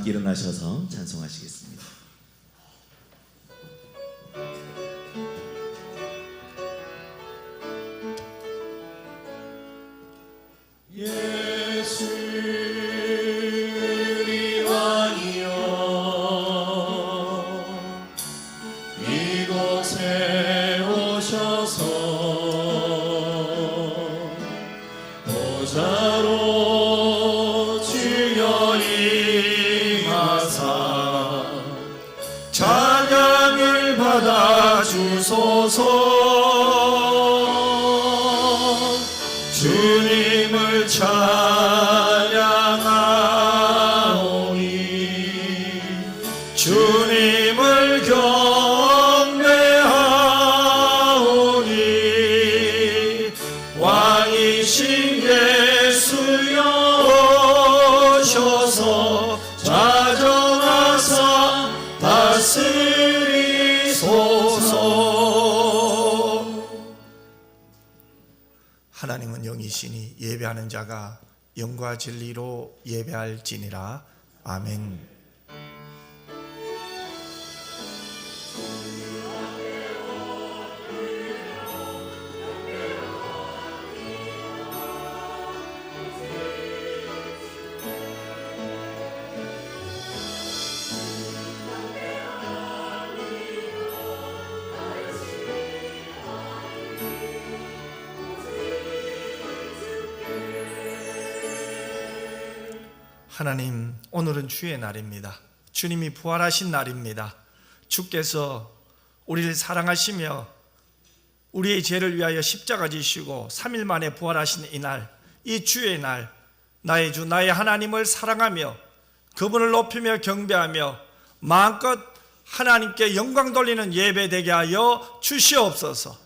함께 일어나셔서 찬송하시겠습니다. 예수 우리 왕이여 이곳에 오셔서 보좌로 주여 임하사 찬양을 받아주소서. 주님을 찬양하오니 주님을 경배하오니 왕이신 예수여 오셔서 좌정하사 다스리소서. 하나님은 영이시니 예배하는 자가 영과 진리로 예배할지니라. 아멘. 하나님, 오늘은 주의 날입니다. 주님이 부활하신 날입니다. 주께서 우리를 사랑하시며 우리의 죄를 위하여 십자가 지시고 3일 만에 부활하신 이 날, 이 주의 날, 나의 주 나의 하나님을 사랑하며 그분을 높이며 경배하며 마음껏 하나님께 영광 돌리는 예배 되게 하여 주시옵소서.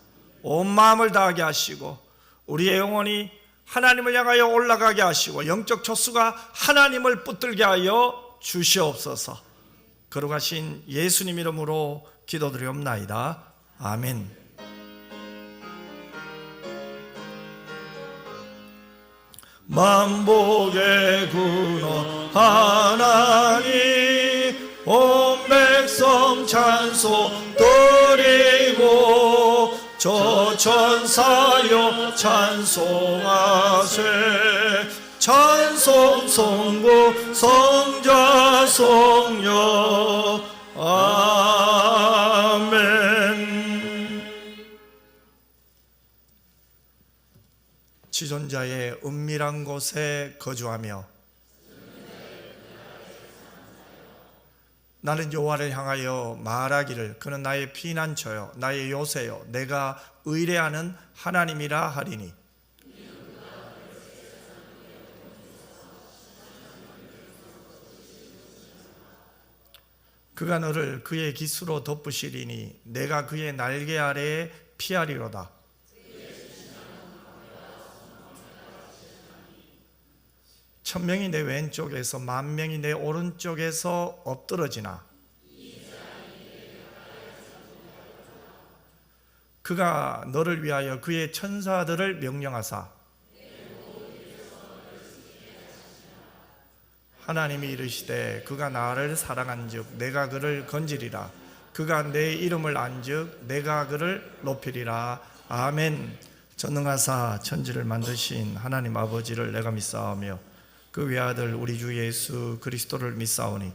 온 마음을 다하게 하시고 우리의 영혼이 하나님을 향하여 올라가게 하시고 영적 촉수가 하나님을 붙들게 하여 주시옵소서. 거룩하신 예수님 이름으로 기도드리옵나이다. 아멘. 만복의 근원 하나님 온 백성 찬송 드리고 저 천사여 찬송하세. 찬송 성부 성자 성령 아멘. 지존자의 은밀한 곳에 거주하며 나는 여호와를 향하여 말하기를 그는 나의 피난처요 나의 요새요 내가 의뢰하는 하나님이라 하리니. 그가 너를 그의 깃으로 덮으시리니 내가 그의 날개 아래에 피하리로다. 천명이 내 왼쪽에서 만명이 내 오른쪽에서 엎드러지나 그가 너를 위하여 그의 천사들을 명령하사 하나님이 이르시되 그가 나를 사랑한즉 내가 그를 건지리라. 그가 내 이름을 안즉 내가 그를 높이리라. 아멘. 전능하사 천지를 만드신 하나님 아버지를 내가 믿사오며 그 외아들 우리 주 예수 그리스도를 믿사오니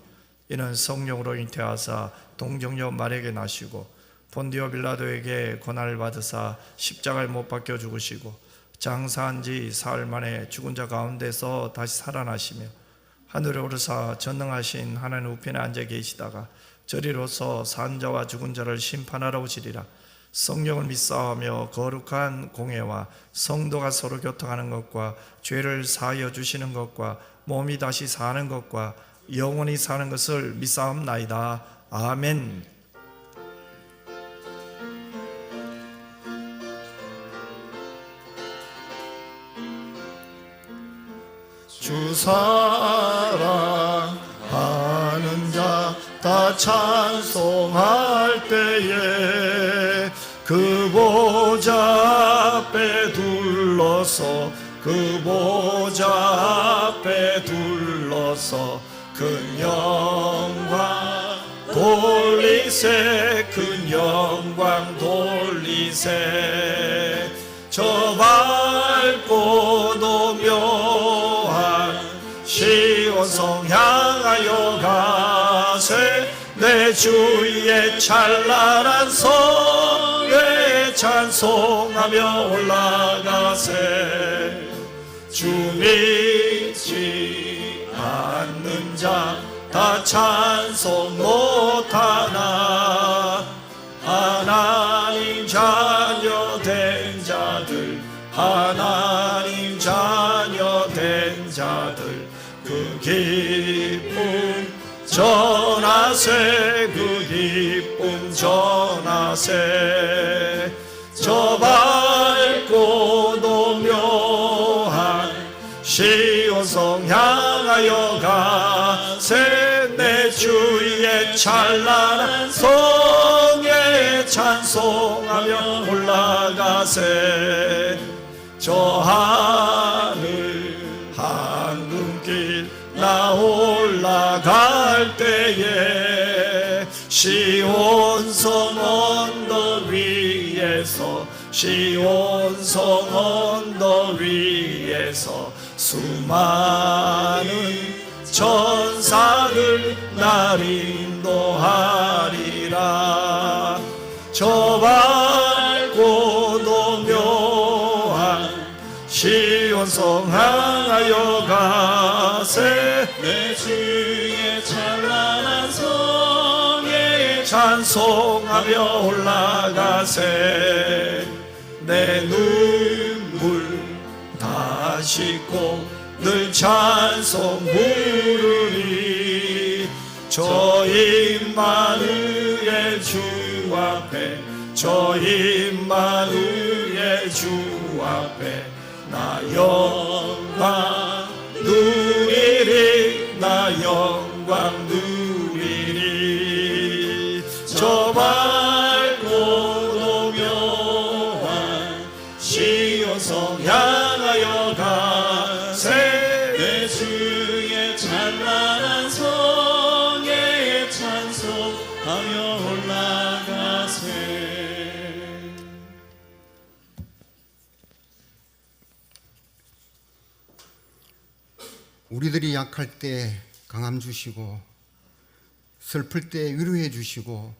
이는 성령으로 잉태하사 동정녀 마리아에게 나시고 본디오 빌라도에게 고난을 받으사 십자가에 못 박혀 죽으시고 장사한 지 사흘 만에 죽은 자 가운데서 다시 살아나시며 하늘에 오르사 전능하신 하나님 우편에 앉아 계시다가 저리로서 산 자와 죽은 자를 심판하러 오시리라. 성령을 믿사오며 거룩한 공회와 성도가 서로 교통하는 것과 죄를 사하여 주시는 것과 몸이 다시 사는 것과 영원히 사는 것을 믿사옵나이다. 아멘. 주 사랑하는 자 다 찬송할 때에 그 보좌 앞에 둘러서 그 보좌 앞에 둘러서 큰 영광 돌리세 큰 영광 돌리세 저 밝고도 묘한 시온성 향하여 가세 내 주의 찬란한 성에 찬송하며 올라가세 주 믿지 않는 자 다 찬송 못하나 하나님 자녀 된 자들 하나님 자녀 된 자들 그 기쁨 전하세 그 기쁨 전하세 저 밝고도 묘한 시온성 향하여 가세 내 주의 찬란한 성에 찬송하며 올라가세 저 하늘 황금길 나 올라갈 때에 시온성 언덕 위에서 시온성 언덕 위에서 수많은 천사들 날 인도하리라 저 밝고도 묘한 시온성 향하여 가세 내 주의 찬란한 성에 찬송하며 올라가세 내 눈물 다 씻고 늘 찬송 부르리 저 임마누엘 주 앞에 저 임마누엘 주 앞에 나 영광 누리리 나 영광 누리리 저 밝고도 묘한 시온성 향하여 가세 내 주의 찬란한 성에 찬송하며 올라가세 우리들이 약할 때 강함 주시고 슬플 때 위로해 주시고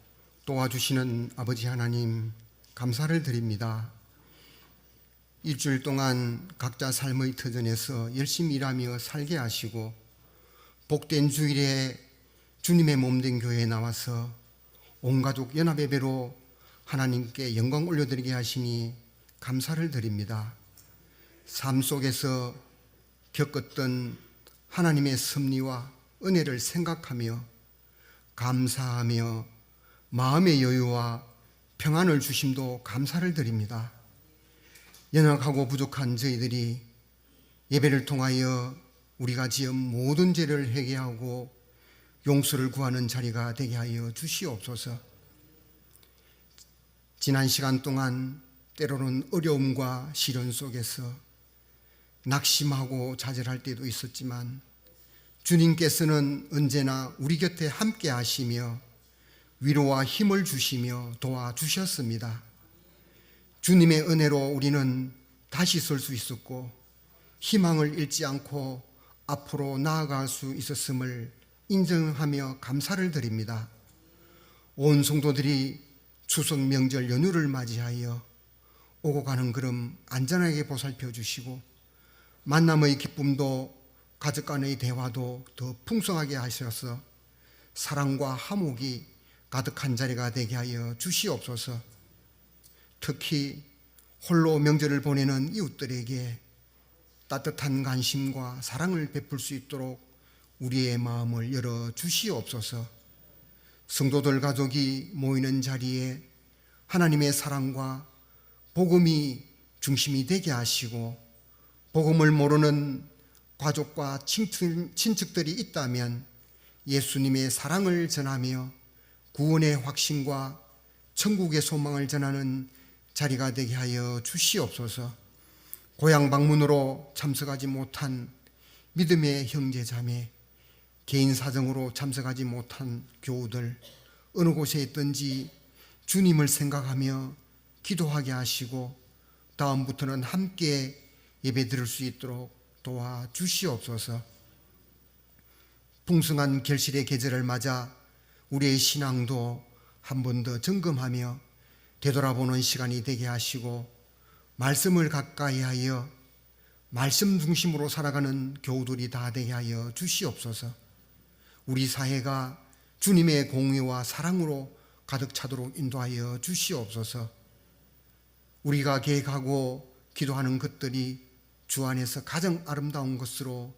도와주시는 아버지 하나님 감사를 드립니다. 일주일 동안 각자 삶의 터전에서 열심히 일하며 살게 하시고 복된 주일에 주님의 몸된 교회에 나와서 온 가족 연합예배로 하나님께 영광 올려드리게 하시니 감사를 드립니다. 삶 속에서 겪었던 하나님의 섭리와 은혜를 생각하며 감사하며 마음의 여유와 평안을 주심도 감사를 드립니다. 연약하고 부족한 저희들이 예배를 통하여 우리가 지은 모든 죄를 회개하고 용서를 구하는 자리가 되게 하여 주시옵소서. 지난 시간 동안 때로는 어려움과 시련 속에서 낙심하고 좌절할 때도 있었지만 주님께서는 언제나 우리 곁에 함께 하시며 위로와 힘을 주시며 도와주셨습니다. 주님의 은혜로 우리는 다시 설 수 있었고 희망을 잃지 않고 앞으로 나아갈 수 있었음을 인정하며 감사를 드립니다. 온 성도들이 추석 명절 연휴를 맞이하여 오고 가는 걸음 안전하게 보살펴 주시고 만남의 기쁨도 가족 간의 대화도 더 풍성하게 하셔서 사랑과 화목이 가득한 자리가 되게 하여 주시옵소서. 특히 홀로 명절을 보내는 이웃들에게 따뜻한 관심과 사랑을 베풀 수 있도록 우리의 마음을 열어 주시옵소서. 성도들 가족이 모이는 자리에 하나님의 사랑과 복음이 중심이 되게 하시고 복음을 모르는 가족과 친척들이 있다면 예수님의 사랑을 전하며 구원의 확신과 천국의 소망을 전하는 자리가 되게 하여 주시옵소서. 고향 방문으로 참석하지 못한 믿음의 형제 자매, 개인 사정으로 참석하지 못한 교우들, 어느 곳에 있든지 주님을 생각하며 기도하게 하시고 다음부터는 함께 예배 드릴 수 있도록 도와주시옵소서. 풍성한 결실의 계절을 맞아 우리의 신앙도 한 번 더 점검하며 되돌아보는 시간이 되게 하시고 말씀을 가까이 하여 말씀 중심으로 살아가는 교우들이 다 되게 하여 주시옵소서. 우리 사회가 주님의 공의와 사랑으로 가득 차도록 인도하여 주시옵소서. 우리가 계획하고 기도하는 것들이 주 안에서 가장 아름다운 것으로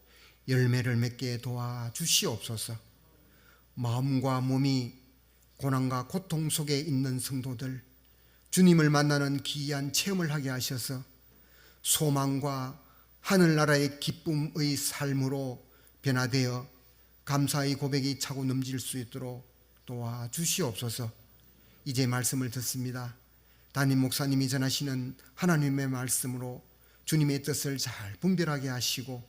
열매를 맺게 도와주시옵소서. 마음과 몸이 고난과 고통 속에 있는 성도들, 주님을 만나는 귀한 체험을 하게 하셔서 소망과 하늘나라의 기쁨의 삶으로 변화되어 감사의 고백이 차고 넘칠 수 있도록 도와주시옵소서. 이제 말씀을 듣습니다. 담임 목사님이 전하시는 하나님의 말씀으로 주님의 뜻을 잘 분별하게 하시고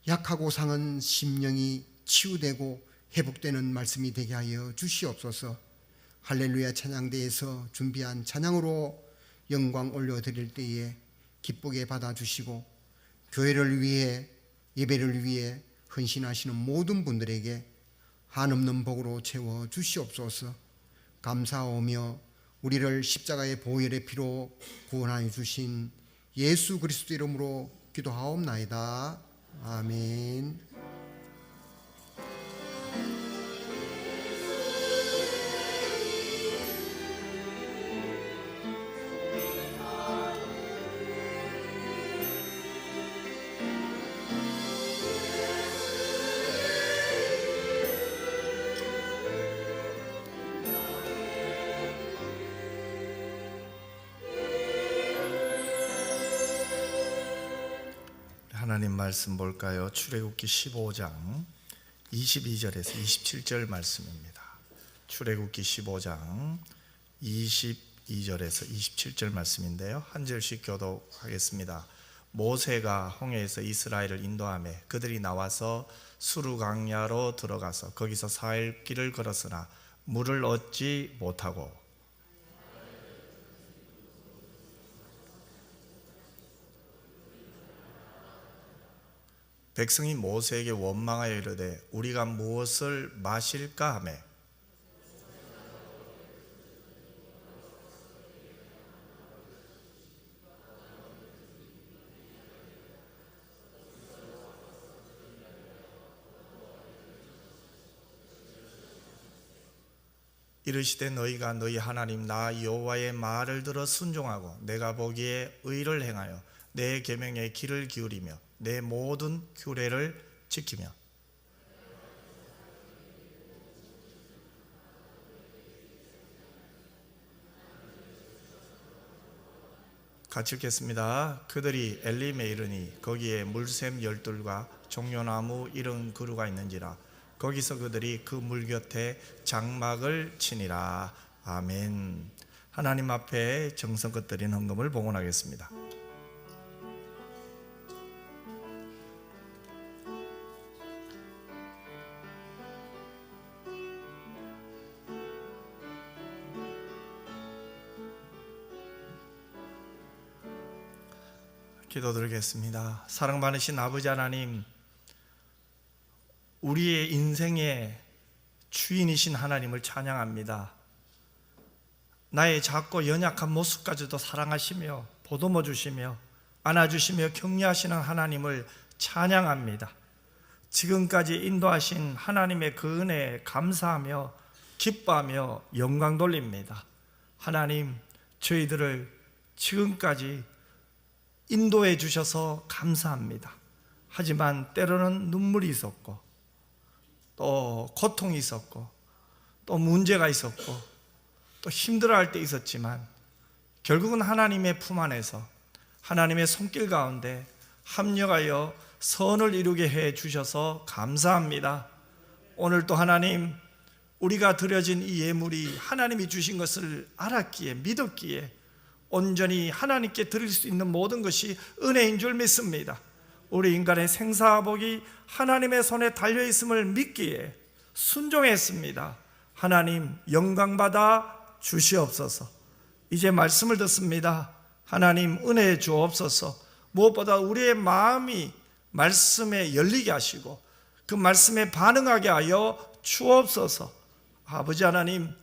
약하고 상한 심령이 치유되고 회복되는 말씀이 되게 하여 주시옵소서. 할렐루야 찬양대에서 준비한 찬양으로 영광 올려드릴 때에 기쁘게 받아주시고 교회를 위해 예배를 위해 헌신하시는 모든 분들에게 한없는 복으로 채워 주시옵소서. 감사하며 우리를 십자가의 보혈의 피로 구원하여 주신 예수 그리스도 이름으로 기도하옵나이다. 아멘. 하나님 말씀 볼까요? 출애굽기 15장 22절에서 27절 말씀입니다. 출애굽기 15장 22절에서 27절 말씀인데요, 한 절씩 교독하겠습니다. 모세가 홍해에서 이스라엘을 인도하며 그들이 나와서 수르 광야로 들어가서 거기서 4일 길을 걸었으나 물을 얻지 못하고 백성이 모세에게 원망하여 이르되 우리가 무엇을 마실까 하며 이르시되 너희가 너희 하나님 나 여호와의 말을 들어 순종하고 내가 보기에 의를 행하여 내 계명에 귀를 기울이며 내 모든 규례를 지키며 같이 읽겠습니다. 그들이 엘림에 이르니 거기에 물샘 12과 종려나무 70그루가 있는지라 거기서 그들이 그 물 곁에 장막을 치니라. 아멘. 하나님 앞에 정성껏 드린 헌금을 봉헌하겠습니다. 기도드리겠습니다. 사랑 많으신 아버지 하나님, 우리의 인생의 주인이신 하나님을 찬양합니다. 나의 작고 연약한 모습까지도 사랑하시며 보듬어 주시며 안아주시며 격려하시는 하나님을 찬양합니다. 지금까지 인도하신 하나님의 그 은혜에 감사하며 기뻐하며 영광 돌립니다. 하나님, 저희들을 지금까지 인도해 주셔서 감사합니다. 하지만 때로는 눈물이 있었고 또 고통이 있었고 또 문제가 있었고 또 힘들어할 때 있었지만 결국은 하나님의 품 안에서 하나님의 손길 가운데 합력하여 선을 이루게 해 주셔서 감사합니다. 오늘 또 하나님, 우리가 드려진 이 예물이 하나님이 주신 것을 알았기에 믿었기에 온전히 하나님께 드릴 수 있는 모든 것이 은혜인 줄 믿습니다. 우리 인간의 생사복이 하나님의 손에 달려 있음을 믿기에 순종했습니다. 하나님 영광받아 주시옵소서. 이제 말씀을 듣습니다. 하나님 은혜 주옵소서. 무엇보다 우리의 마음이 말씀에 열리게 하시고 그 말씀에 반응하게 하여 주옵소서. 아버지 하나님,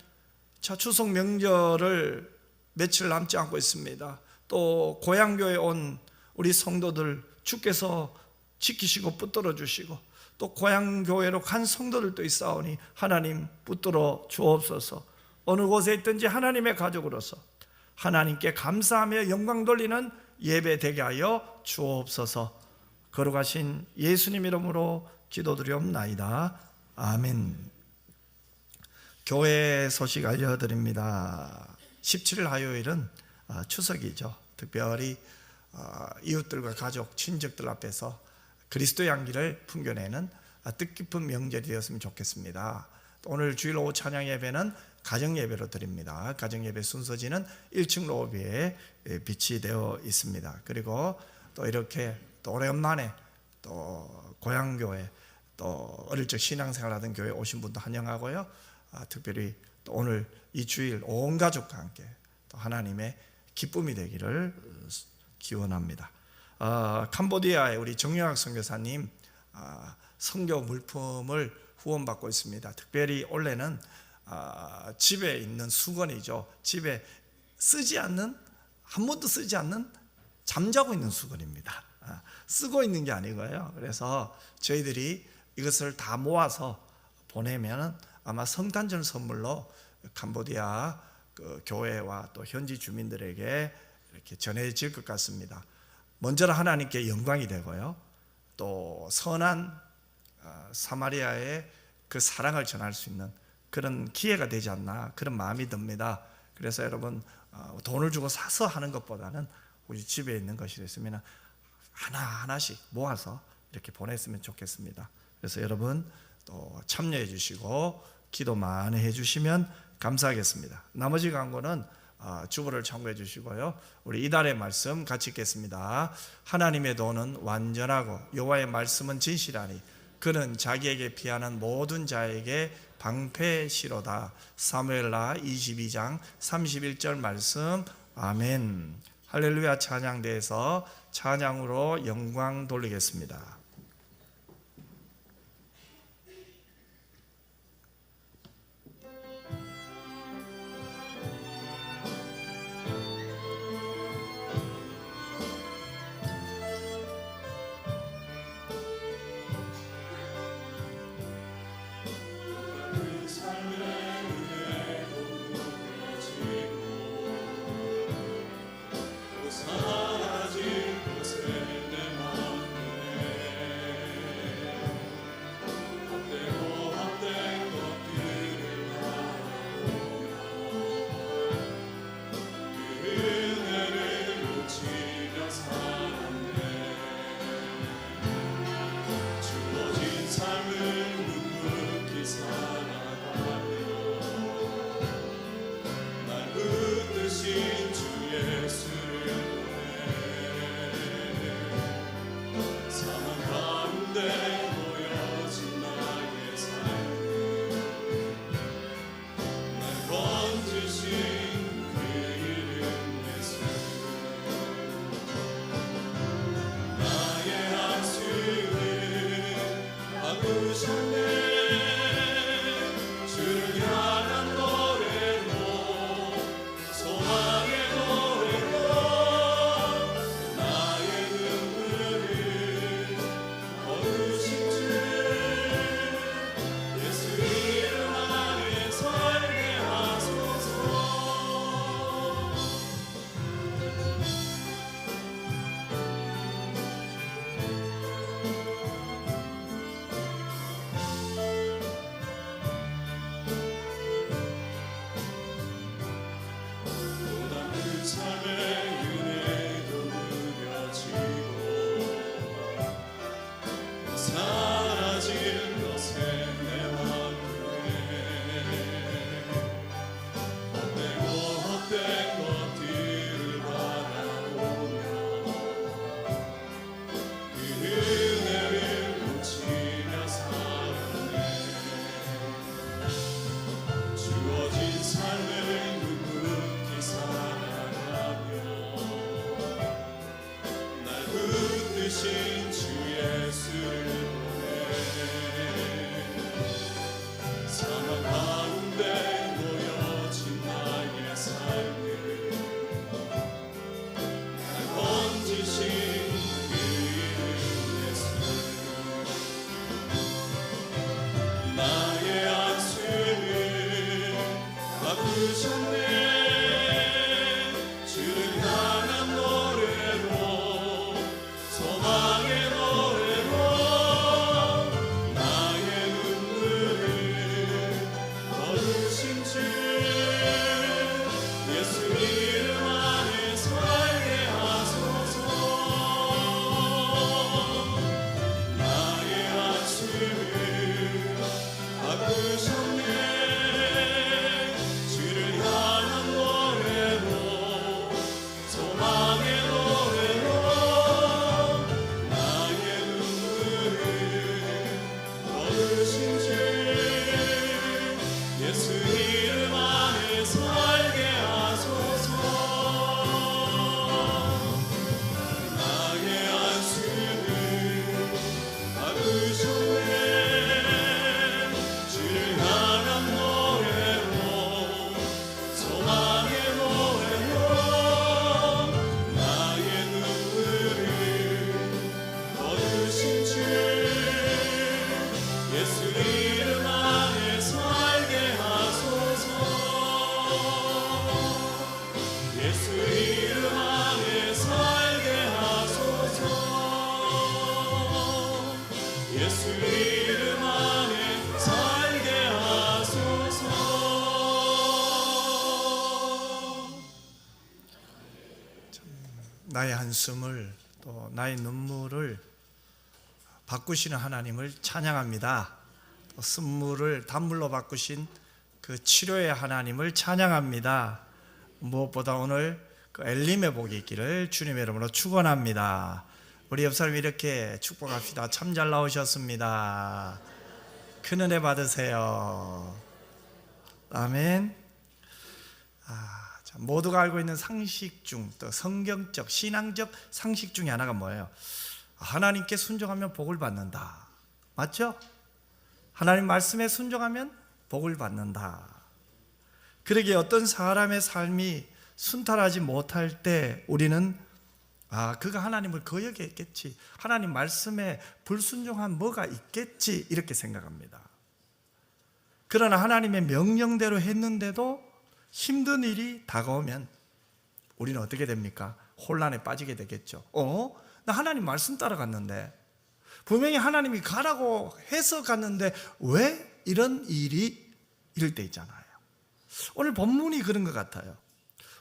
자 추석 명절을 며칠 남지 않고 있습니다. 또 고향교회 온 우리 성도들 주께서 지키시고 붙들어 주시고 또 고향교회로 간 성도들도 있사오니 하나님 붙들어 주옵소서. 어느 곳에 있든지 하나님의 가족으로서 하나님께 감사하며 영광 돌리는 예배 되게 하여 주옵소서. 거룩하신 예수님 이름으로 기도드리옵나이다. 아멘. 교회 소식 알려드립니다. 17일 화요일은 추석이죠. 특별히 이웃들과 가족, 친척들 앞에서 그리스도의 향기를 풍겨내는 뜻깊은 명절이 되었으면 좋겠습니다. 오늘 주일 오후 찬양 예배는 가정예배로 드립니다. 가정예배 순서지는 1층 로비에 비치되어 있습니다. 그리고 또 이렇게 또 오랜만에 또 고향교회 또 어릴 적 신앙생활하던 교회 오신 분도 환영하고요. 특별히 또 오늘 이 주일 온 가족과 함께 또 하나님의 기쁨이 되기를 기원합니다. 캄보디아의 우리 정영학 선교사님 선교 물품을 후원받고 있습니다. 특별히 올해는 집에 있는 수건이죠. 집에 쓰지 않는, 한 번도 쓰지 않는 잠자고 있는 수건입니다. 쓰고 있는 게 아니고요. 그래서 저희들이 이것을 다 모아서 보내면 아마 성탄절 선물로 캄보디아 그 교회와 또 현지 주민들에게 이렇게 전해질 것 같습니다. 먼저 하나님께 영광이 되고요. 또 선한 사마리아의 그 사랑을 전할 수 있는 그런 기회가 되지 않나 그런 마음이 듭니다. 그래서 여러분 돈을 주고 사서 하는 것보다는 우리 집에 있는 것이 있으면 하나하나씩 모아서 이렇게 보냈으면 좋겠습니다. 그래서 여러분 또 참여해 주시고 기도 많이 해 주시면 감사하겠습니다. 나머지 광고는 주보를 참고해 주시고요. 우리 이달의 말씀 같이 읽겠습니다. 하나님의 도는 완전하고 여호와의 말씀은 진실하니 그는 자기에게 피하는 모든 자에게 방패시로다. 사무엘라 22장 31절 말씀. 아멘. 할렐루야. 찬양대에서 찬양으로 영광 돌리겠습니다. 사라질 곳에 내 마음에 나의 한숨을 또 나의 눈물을 바꾸시는 하나님을 찬양합니다. 또 쓴물을 단물로 바꾸신 그 치료의 하나님을 찬양합니다. 무엇보다 오늘 그 엘림의 복이 있기를 주님의 이름으로 축원합니다. 우리 옆 사람 이렇게 축복합시다. 참 잘 나오셨습니다. 큰 은혜 받으세요. 아멘. 자, 모두가 알고 있는 상식 중, 또 성경적, 신앙적 상식 중에 하나가 뭐예요? 하나님께 순종하면 복을 받는다. 맞죠? 하나님 말씀에 순종하면 복을 받는다. 그러기에 어떤 사람의 삶이 순탄하지 못할 때 우리는 그가 하나님을 거역했겠지, 하나님 말씀에 불순종한 뭐가 있겠지, 이렇게 생각합니다. 그러나 하나님의 명령대로 했는데도 힘든 일이 다가오면 우리는 어떻게 됩니까? 혼란에 빠지게 되겠죠. 나 하나님 말씀 따라갔는데, 분명히 하나님이 가라고 해서 갔는데 왜 이런 일이 이럴 때 있잖아요. 오늘 본문이 그런 것 같아요.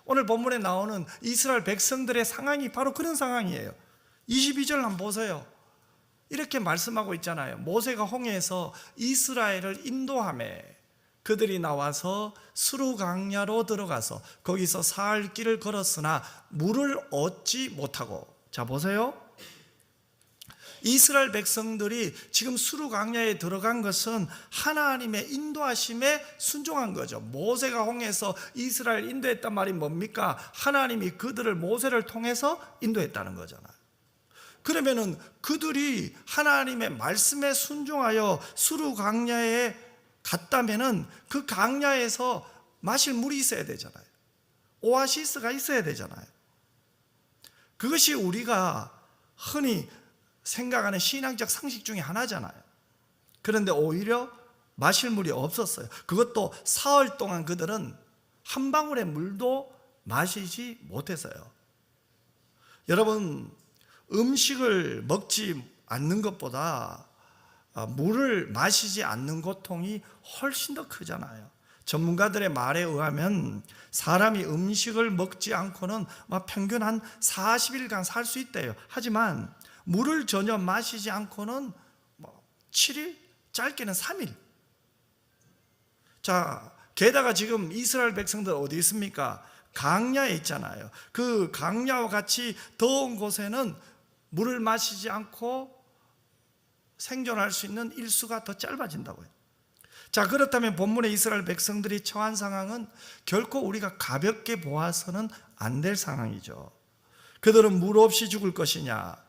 오늘 본문에 나오는 이스라엘 백성들의 상황이 바로 그런 상황이에요. 22절 한번 보세요. 이렇게 말씀하고 있잖아요. 모세가 홍해에서 이스라엘을 인도하며 그들이 나와서 수르 강야로 들어가서 거기서 사흘 길을 걸었으나 물을 얻지 못하고, 자 보세요. 이스라엘 백성들이 지금 수르 강야에 들어간 것은 하나님의 인도하심에 순종한 거죠. 모세가 홍해에서 이스라엘 인도했단 말이 뭡니까? 하나님이 그들을 모세를 통해서 인도했다는 거잖아요. 그러면은 그들이 하나님의 말씀에 순종하여 수르 강야에 갔다면은 그 강야에서 마실 물이 있어야 되잖아요. 오아시스가 있어야 되잖아요. 그것이 우리가 흔히 생각하는 신앙적 상식 중에 하나잖아요. 그런데 오히려 마실 물이 없었어요. 그것도 사흘 동안 그들은 한 방울의 물도 마시지 못했어요. 여러분, 음식을 먹지 않는 것보다 물을 마시지 않는 고통이 훨씬 더 크잖아요. 전문가들의 말에 의하면 사람이 음식을 먹지 않고는 평균 한 40일간 살 수 있대요. 하지만 물을 전혀 마시지 않고는 7일, 짧게는 3일. 자, 게다가 지금 이스라엘 백성들 어디 있습니까? 강야에 있잖아요. 그 강야와 같이 더운 곳에는 물을 마시지 않고 생존할 수 있는 일수가 더 짧아진다고요. 자, 그렇다면 본문의 이스라엘 백성들이 처한 상황은 결코 우리가 가볍게 보아서는 안 될 상황이죠. 그들은 물 없이 죽을 것이냐,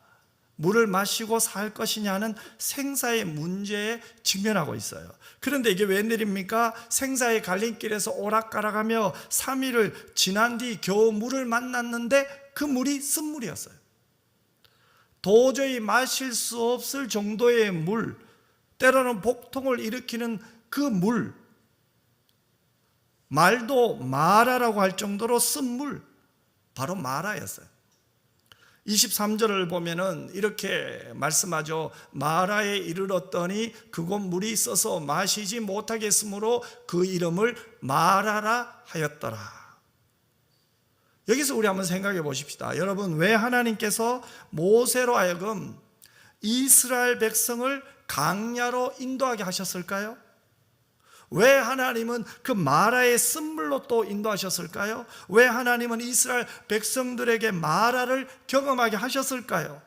물을 마시고 살 것이냐는 생사의 문제에 직면하고 있어요. 그런데 이게 웬일입니까? 생사의 갈림길에서 오락가락하며 3일을 지난 뒤 겨우 물을 만났는데 그 물이 쓴물이었어요. 도저히 마실 수 없을 정도의 물, 때로는 복통을 일으키는 그 물, 말도 마라라고 할 정도로 쓴 물, 바로 마라였어요. 23절을 보면은 이렇게 말씀하죠. 마라에 이르렀더니 그곳 물이 써서 마시지 못하겠으므로 그 이름을 마라라 하였더라. 여기서 우리 한번 생각해 보십시다. 여러분, 왜 하나님께서 모세로 하여금 이스라엘 백성을 강야로 인도하게 하셨을까요? 왜 하나님은 그 마라의 쓴물로 또 인도하셨을까요? 왜 하나님은 이스라엘 백성들에게 마라를 경험하게 하셨을까요?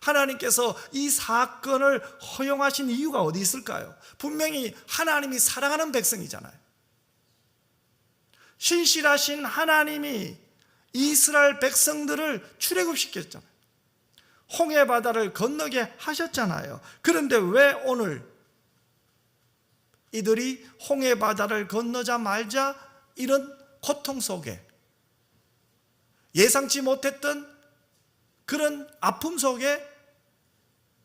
하나님께서 이 사건을 허용하신 이유가 어디 있을까요? 분명히 하나님이 사랑하는 백성이잖아요. 신실하신 하나님이 이스라엘 백성들을 출애굽시켰잖아요. 홍해 바다를 건너게 하셨잖아요. 그런데 왜 오늘 이들이 홍해 바다를 건너자 말자 이런 고통 속에, 예상치 못했던 그런 아픔 속에,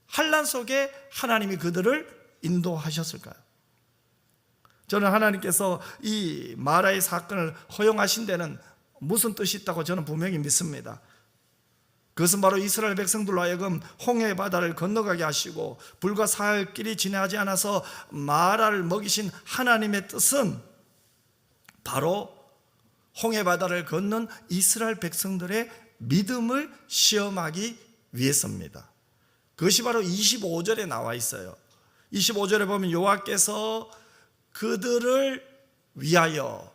환난 속에 하나님이 그들을 인도하셨을까요? 저는 하나님께서 이 마라의 사건을 허용하신 데는 무슨 뜻이 있다고 저는 분명히 믿습니다. 그것은 바로 이스라엘 백성들로 하여금 홍해 바다를 건너가게 하시고 불과 사흘 길이 지나지 않아서 마라를 먹이신 하나님의 뜻은 바로 홍해 바다를 건넌 이스라엘 백성들의 믿음을 시험하기 위해서입니다. 그것이 바로 25절에 나와 있어요. 25절에 보면 여호와께서 그들을 위하여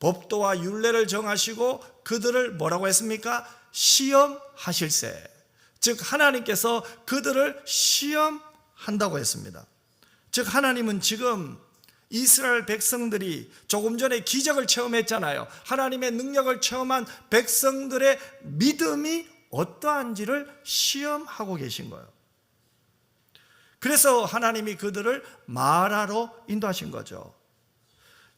법도와 율례를 정하시고 그들을 뭐라고 했습니까? 시험하실세. 즉 하나님께서 그들을 시험한다고 했습니다. 즉 하나님은 지금 이스라엘 백성들이 조금 전에 기적을 체험했잖아요. 하나님의 능력을 체험한 백성들의 믿음이 어떠한지를 시험하고 계신 거예요. 그래서 하나님이 그들을 마라로 인도하신 거죠.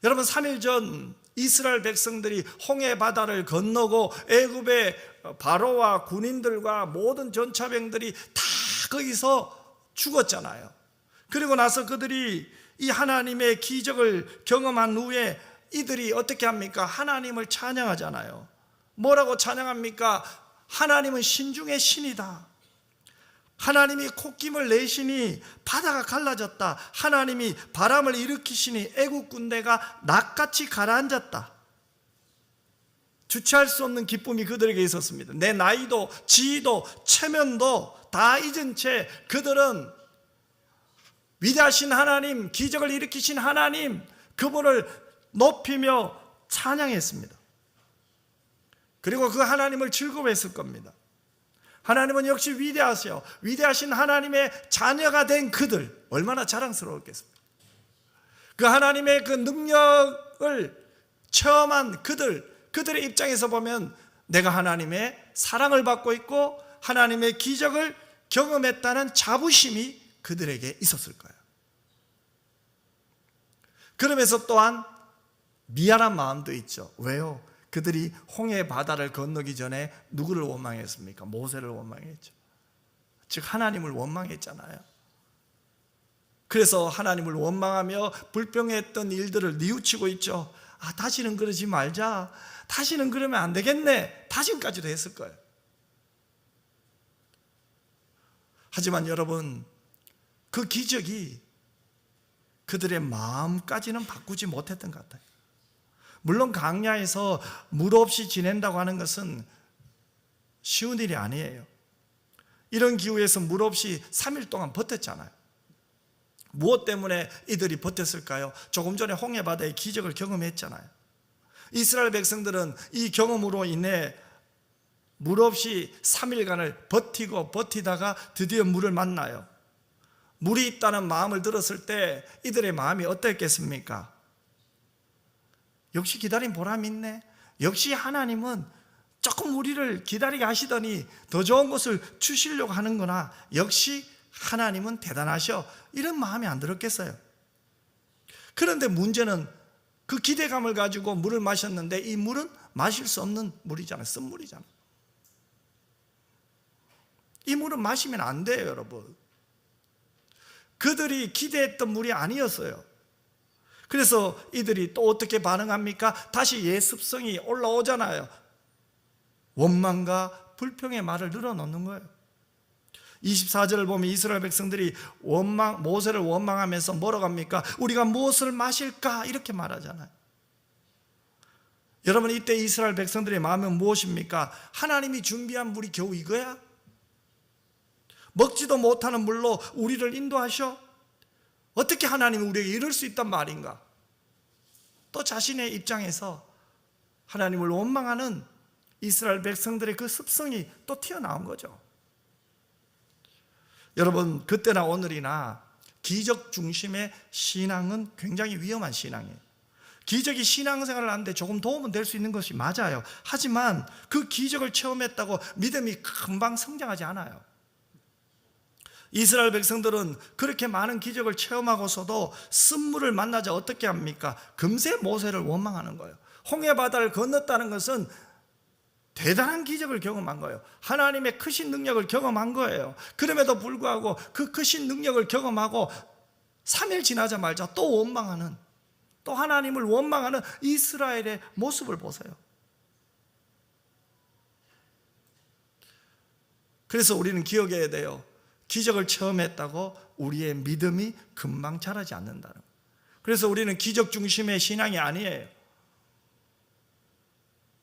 여러분 3일 전 이스라엘 백성들이 홍해 바다를 건너고 애굽의 바로와 군인들과 모든 전차병들이 다 거기서 죽었잖아요. 그리고 나서 그들이 이 하나님의 기적을 경험한 후에 이들이 어떻게 합니까? 하나님을 찬양하잖아요. 뭐라고 찬양합니까? 하나님은 신중의 신이다. 하나님이 콧김을 내시니 바다가 갈라졌다. 하나님이 바람을 일으키시니 애국 군대가 낫같이 가라앉았다. 주체할 수 없는 기쁨이 그들에게 있었습니다. 내 나이도 지위도 체면도 다 잊은 채 그들은 위대하신 하나님, 기적을 일으키신 하나님, 그분을 높이며 찬양했습니다. 그리고 그 하나님을 즐거워했을 겁니다. 하나님은 역시 위대하세요. 위대하신 하나님의 자녀가 된 그들 얼마나 자랑스러웠겠습니까? 그 하나님의 그 능력을 체험한 그들의 입장에서 보면 내가 하나님의 사랑을 받고 있고 하나님의 기적을 경험했다는 자부심이 그들에게 있었을 거예요. 그러면서 또한 미안한 마음도 있죠. 왜요? 그들이 홍해 바다를 건너기 전에 누구를 원망했습니까? 모세를 원망했죠. 즉 하나님을 원망했잖아요. 그래서 하나님을 원망하며 불평했던 일들을 뉘우치고 있죠. 다시는 그러지 말자. 다시는 그러면 안 되겠네. 다시까지도 했을 거예요. 하지만 여러분, 그 기적이 그들의 마음까지는 바꾸지 못했던 것 같아요. 물론 강야에서 물 없이 지낸다고 하는 것은 쉬운 일이 아니에요. 이런 기후에서 물 없이 3일 동안 버텼잖아요. 무엇 때문에 이들이 버텼을까요? 조금 전에 홍해 바다의 기적을 경험했잖아요. 이스라엘 백성들은 이 경험으로 인해 물 없이 3일간을 버티다가 드디어 물을 만나요. 물이 있다는 마음을 들었을 때 이들의 마음이 어땠겠습니까? 역시 기다린 보람이 있네. 역시 하나님은 조금 우리를 기다리게 하시더니 더 좋은 것을 주시려고 하는구나. 역시 하나님은 대단하셔. 이런 마음이 안 들었겠어요? 그런데 문제는 그 기대감을 가지고 물을 마셨는데 이 물은 마실 수 없는 물이잖아요. 쓴물이잖아요. 이 물은 마시면 안 돼요, 여러분. 그들이 기대했던 물이 아니었어요. 그래서 이들이 또 어떻게 반응합니까? 다시 옛 습성이 올라오잖아요. 원망과 불평의 말을 늘어놓는 거예요. 24절을 보면 이스라엘 백성들이 모세를 원망하면서 뭐라고 합니까? 우리가 무엇을 마실까? 이렇게 말하잖아요. 여러분, 이때 이스라엘 백성들의 마음은 무엇입니까? 하나님이 준비한 물이 겨우 이거야? 먹지도 못하는 물로 우리를 인도하셔? 어떻게 하나님이 우리에게 이럴 수 있단 말인가? 또 자신의 입장에서 하나님을 원망하는 이스라엘 백성들의 그 습성이 또 튀어나온 거죠. 여러분, 그때나 오늘이나 기적 중심의 신앙은 굉장히 위험한 신앙이에요. 기적이 신앙생활을 하는데 조금 도움은 될 수 있는 것이 맞아요. 하지만 그 기적을 체험했다고 믿음이 금방 성장하지 않아요. 이스라엘 백성들은 그렇게 많은 기적을 체험하고서도 쓴물을 만나자 어떻게 합니까? 금세 모세를 원망하는 거예요. 홍해 바다를 건넜다는 것은 대단한 기적을 경험한 거예요. 하나님의 크신 능력을 경험한 거예요. 그럼에도 불구하고 그 크신 능력을 경험하고 3일 지나자마자 또 원망하는, 또 하나님을 원망하는 이스라엘의 모습을 보세요. 그래서 우리는 기억해야 돼요. 기적을 체험했다고 우리의 믿음이 금방 자라지 않는다는 거예요. 그래서 우리는 기적 중심의 신앙이 아니에요.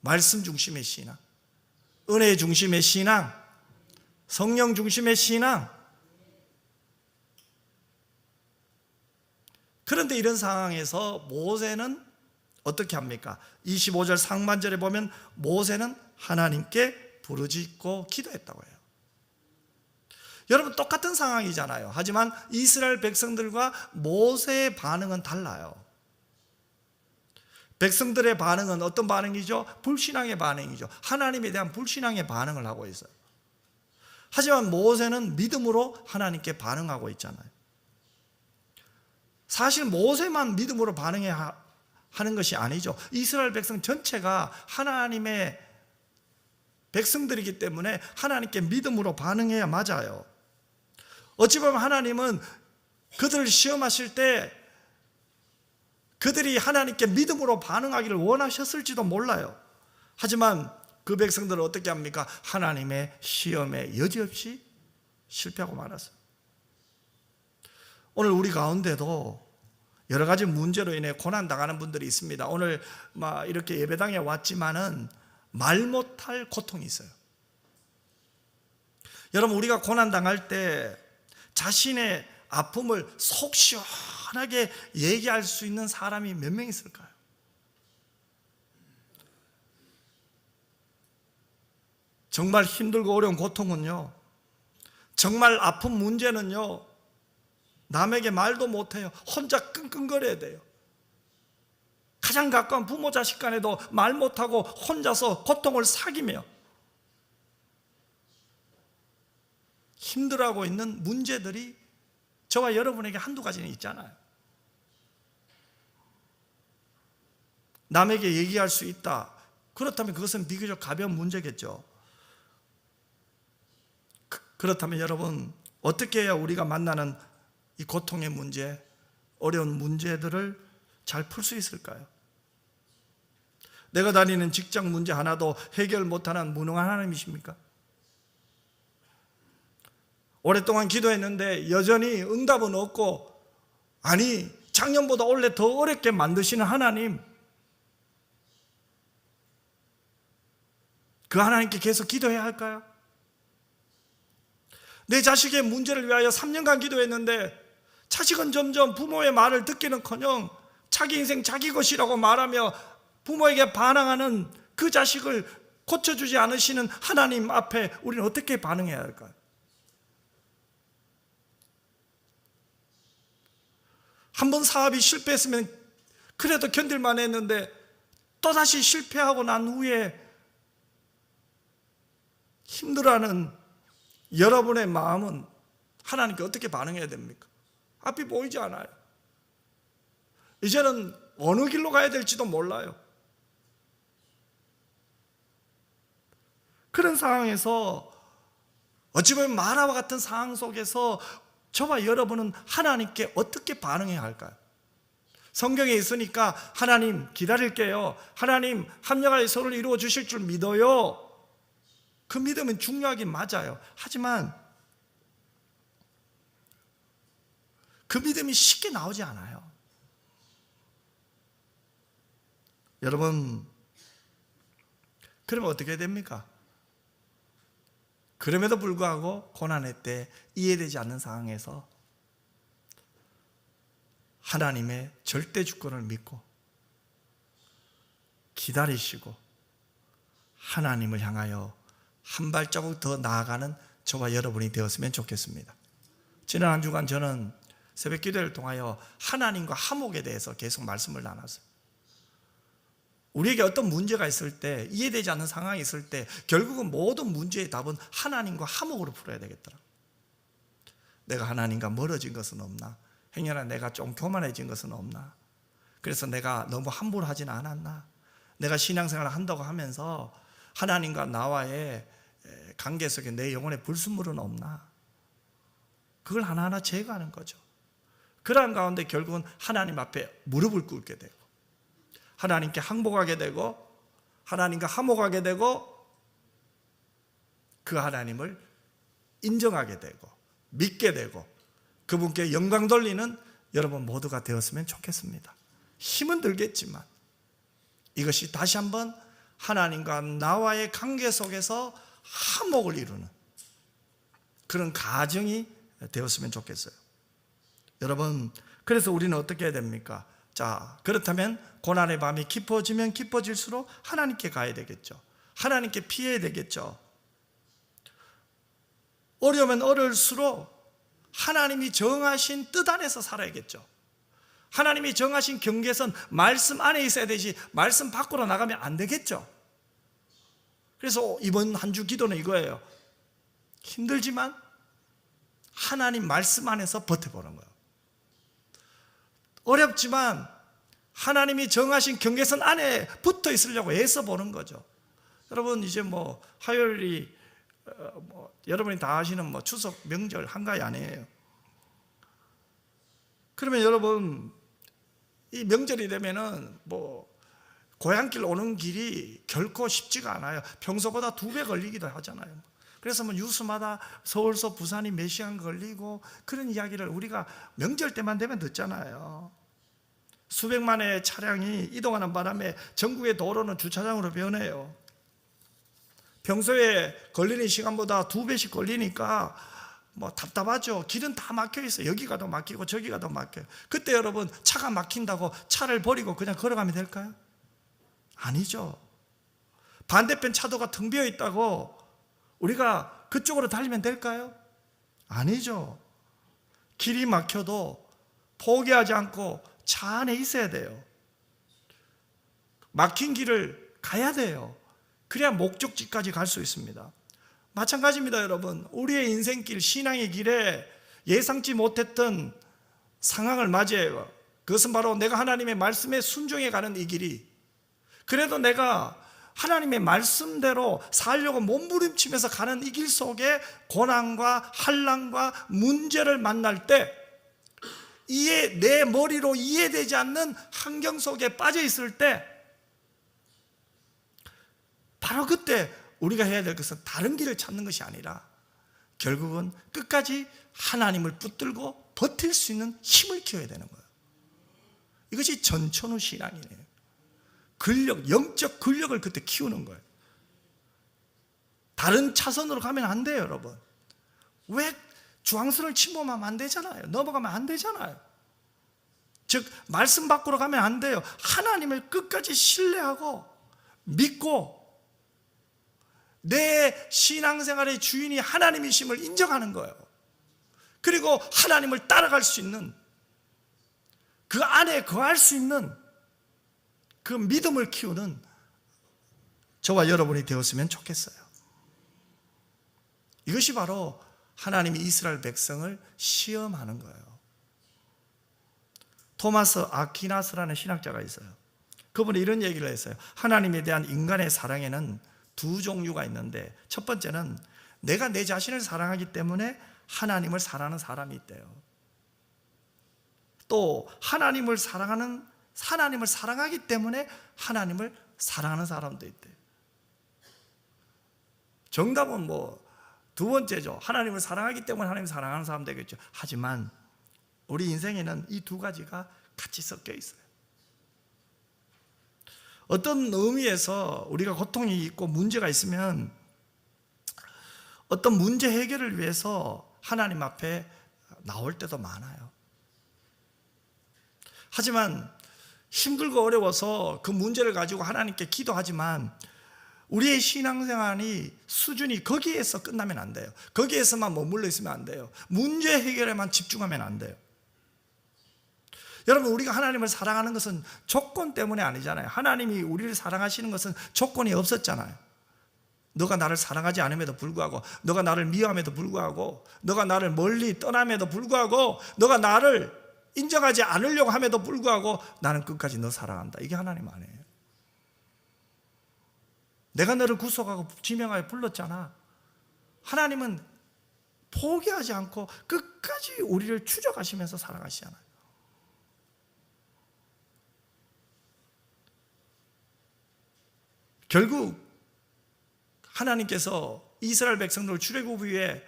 말씀 중심의 신앙. 은혜 중심의 신앙, 성령 중심의 신앙. 그런데 이런 상황에서 모세는 어떻게 합니까? 25절 상반절에 보면 모세는 하나님께 부르짖고 기도했다고 해요. 여러분, 똑같은 상황이잖아요. 하지만 이스라엘 백성들과 모세의 반응은 달라요. 백성들의 반응은 어떤 반응이죠? 불신앙의 반응이죠. 하나님에 대한 불신앙의 반응을 하고 있어요. 하지만 모세는 믿음으로 하나님께 반응하고 있잖아요. 사실 모세만 믿음으로 반응해야 하는 것이 아니죠. 이스라엘 백성 전체가 하나님의 백성들이기 때문에 하나님께 믿음으로 반응해야 맞아요. 어찌 보면 하나님은 그들을 시험하실 때 그들이 하나님께 믿음으로 반응하기를 원하셨을지도 몰라요. 하지만 그 백성들은 어떻게 합니까? 하나님의 시험에 여지없이 실패하고 말았어요. 오늘 우리 가운데도 여러 가지 문제로 인해 고난당하는 분들이 있습니다. 오늘 이렇게 예배당에 왔지만은 말 못할 고통이 있어요. 여러분, 우리가 고난당할 때 자신의 아픔을 속 시원하게 얘기할 수 있는 사람이 몇 명 있을까요? 정말 힘들고 어려운 고통은요, 정말 아픈 문제는요, 남에게 말도 못해요. 혼자 끙끙거려야 돼요. 가장 가까운 부모 자식 간에도 말 못하고 혼자서 고통을 사기며 힘들어하고 있는 문제들이 저와 여러분에게 한두 가지는 있잖아요. 남에게 얘기할 수 있다. 그렇다면 그것은 비교적 가벼운 문제겠죠. 그렇다면 여러분, 어떻게 해야 우리가 만나는 이 고통의 문제, 어려운 문제들을 잘 풀 수 있을까요? 내가 다니는 직장 문제 하나도 해결 못하는 무능한 하나님이십니까? 오랫동안 기도했는데 여전히 응답은 없고, 아니 작년보다 올해 더 어렵게 만드시는 하나님, 그 하나님께 계속 기도해야 할까요? 내 자식의 문제를 위하여 3년간 기도했는데 자식은 점점 부모의 말을 듣기는커녕 자기 인생 자기 것이라고 말하며 부모에게 반항하는 그 자식을 고쳐주지 않으시는 하나님 앞에 우리는 어떻게 반응해야 할까요? 한번 사업이 실패했으면 그래도 견딜만 했는데 또다시 실패하고 난 후에 힘들어하는 여러분의 마음은 하나님께 어떻게 반응해야 됩니까? 앞이 보이지 않아요. 이제는 어느 길로 가야 될지도 몰라요. 그런 상황에서 어찌 보면 마라와 같은 상황 속에서 저와 여러분은 하나님께 어떻게 반응해야 할까요? 성경에 있으니까 하나님 기다릴게요, 하나님 합력하여 서로를 이루어 주실 줄 믿어요, 그 믿음은 중요하긴 맞아요. 하지만 그 믿음이 쉽게 나오지 않아요. 여러분, 그러면 어떻게 됩니까? 그럼에도 불구하고 고난의 때 이해되지 않는 상황에서 하나님의 절대 주권을 믿고 기다리시고 하나님을 향하여 한 발자국 더 나아가는 저와 여러분이 되었으면 좋겠습니다. 지난 한 주간 저는 새벽 기도를 통하여 하나님과 화목에 대해서 계속 말씀을 나눴어요. 우리에게 어떤 문제가 있을 때, 이해되지 않는 상황이 있을 때 결국은 모든 문제의 답은 하나님과 화목으로 풀어야 되겠더라. 내가 하나님과 멀어진 것은 없나? 행여나 내가 좀 교만해진 것은 없나? 그래서 내가 너무 함부로 하진 않았나? 내가 신앙생활을 한다고 하면서 하나님과 나와의 관계 속에 내 영혼의 불순물은 없나? 그걸 하나하나 제거하는 거죠. 그러한 가운데 결국은 하나님 앞에 무릎을 꿇게 되고 하나님께 항복하게 되고 하나님과 화목하게 되고 그 하나님을 인정하게 되고 믿게 되고 그분께 영광 돌리는 여러분 모두가 되었으면 좋겠습니다. 힘은 들겠지만 이것이 다시 한번 하나님과 나와의 관계 속에서 화목을 이루는 그런 가정이 되었으면 좋겠어요. 여러분, 그래서 우리는 어떻게 해야 됩니까? 자, 그렇다면 고난의 밤이 깊어지면 깊어질수록 하나님께 가야 되겠죠. 하나님께 피해야 되겠죠. 어려우면 어려울수록 하나님이 정하신 뜻 안에서 살아야겠죠. 하나님이 정하신 경계선, 말씀 안에 있어야 되지 말씀 밖으로 나가면 안 되겠죠. 그래서 이번 한 주 기도는 이거예요. 힘들지만 하나님 말씀 안에서 버텨보는 거예요. 어렵지만 하나님이 정하신 경계선 안에 붙어 있으려고 애써 보는 거죠. 여러분, 이제 화요일이 여러분이 다 아시는 추석 명절 한가위 아니에요. 그러면 여러분, 이 명절이 되면은 고향길 오는 길이 결코 쉽지가 않아요. 평소보다 2배 걸리기도 하잖아요. 그래서 뉴스마다 서울서 부산이 몇 시간 걸리고 그런 이야기를 우리가 명절 때만 되면 듣잖아요. 수백만의 차량이 이동하는 바람에 전국의 도로는 주차장으로 변해요. 평소에 걸리는 시간보다 2배씩 걸리니까 답답하죠. 길은 다 막혀 있어요. 여기가 더 막히고 저기가 더 막혀요. 그때 여러분, 차가 막힌다고 차를 버리고 그냥 걸어가면 될까요? 아니죠. 반대편 차도가 텅 비어 있다고 우리가 그쪽으로 달리면 될까요? 아니죠. 길이 막혀도 포기하지 않고 차 안에 있어야 돼요. 막힌 길을 가야 돼요. 그래야 목적지까지 갈 수 있습니다. 마찬가지입니다. 여러분, 우리의 인생길, 신앙의 길에 예상치 못했던 상황을 맞이해요. 그것은 바로 내가 하나님의 말씀에 순종해 가는 이 길이, 그래도 내가 하나님의 말씀대로 살려고 몸부림치면서 가는 이 길 속에 고난과 환난과 문제를 만날 때, 내 머리로 이해되지 않는 환경 속에 빠져 있을 때, 바로 그때 우리가 해야 될 것은 다른 길을 찾는 것이 아니라 결국은 끝까지 하나님을 붙들고 버틸 수 있는 힘을 키워야 되는 거예요. 이것이 전천후 신앙이에요. 영적 근력을 그때 키우는 거예요. 다른 차선으로 가면 안 돼요, 여러분. 왜 주황선을 침범하면 안 되잖아요. 넘어가면 안 되잖아요. 즉, 말씀 밖으로 가면 안 돼요. 하나님을 끝까지 신뢰하고 믿고 내 신앙생활의 주인이 하나님이심을 인정하는 거예요. 그리고 하나님을 따라갈 수 있는, 그 안에 거할 수 있는 그 믿음을 키우는 저와 여러분이 되었으면 좋겠어요. 이것이 바로 하나님이 이스라엘 백성을 시험하는 거예요. 토마스 아퀴나스라는 신학자가 있어요. 그분이 이런 얘기를 했어요. 하나님에 대한 인간의 사랑에는 2 종류가 있는데, 첫 번째는 내가 내 자신을 사랑하기 때문에 하나님을 사랑하는 사람이 있대요. 또 하나님을 사랑하기 때문에 하나님을 사랑하는 사람도 있대요. 정답은 2번째죠. 하나님을 사랑하기 때문에 하나님을 사랑하는 사람 되겠죠. 하지만 우리 인생에는 이 2가지가 같이 섞여 있어요. 어떤 의미에서 우리가 고통이 있고 문제가 있으면 어떤 문제 해결을 위해서 하나님 앞에 나올 때도 많아요. 하지만 힘들고 어려워서 그 문제를 가지고 하나님께 기도하지만 우리의 신앙생활이 수준이 거기에서 끝나면 안 돼요. 거기에서만 머물러 있으면 안 돼요. 문제 해결에만 집중하면 안 돼요. 여러분, 우리가 하나님을 사랑하는 것은 조건 때문에 아니잖아요. 하나님이 우리를 사랑하시는 것은 조건이 없었잖아요. 너가 나를 사랑하지 않음에도 불구하고, 너가 나를 미워함에도 불구하고, 너가 나를 멀리 떠남에도 불구하고, 너가 나를 인정하지 않으려고 함에도 불구하고 나는 끝까지 너 사랑한다. 이게 하나님 아니에요. 내가 너를 구속하고 지명하여 불렀잖아. 하나님은 포기하지 않고 끝까지 우리를 추적하시면서 사랑하시잖아요. 결국 하나님께서 이스라엘 백성들을 출애굽 이후에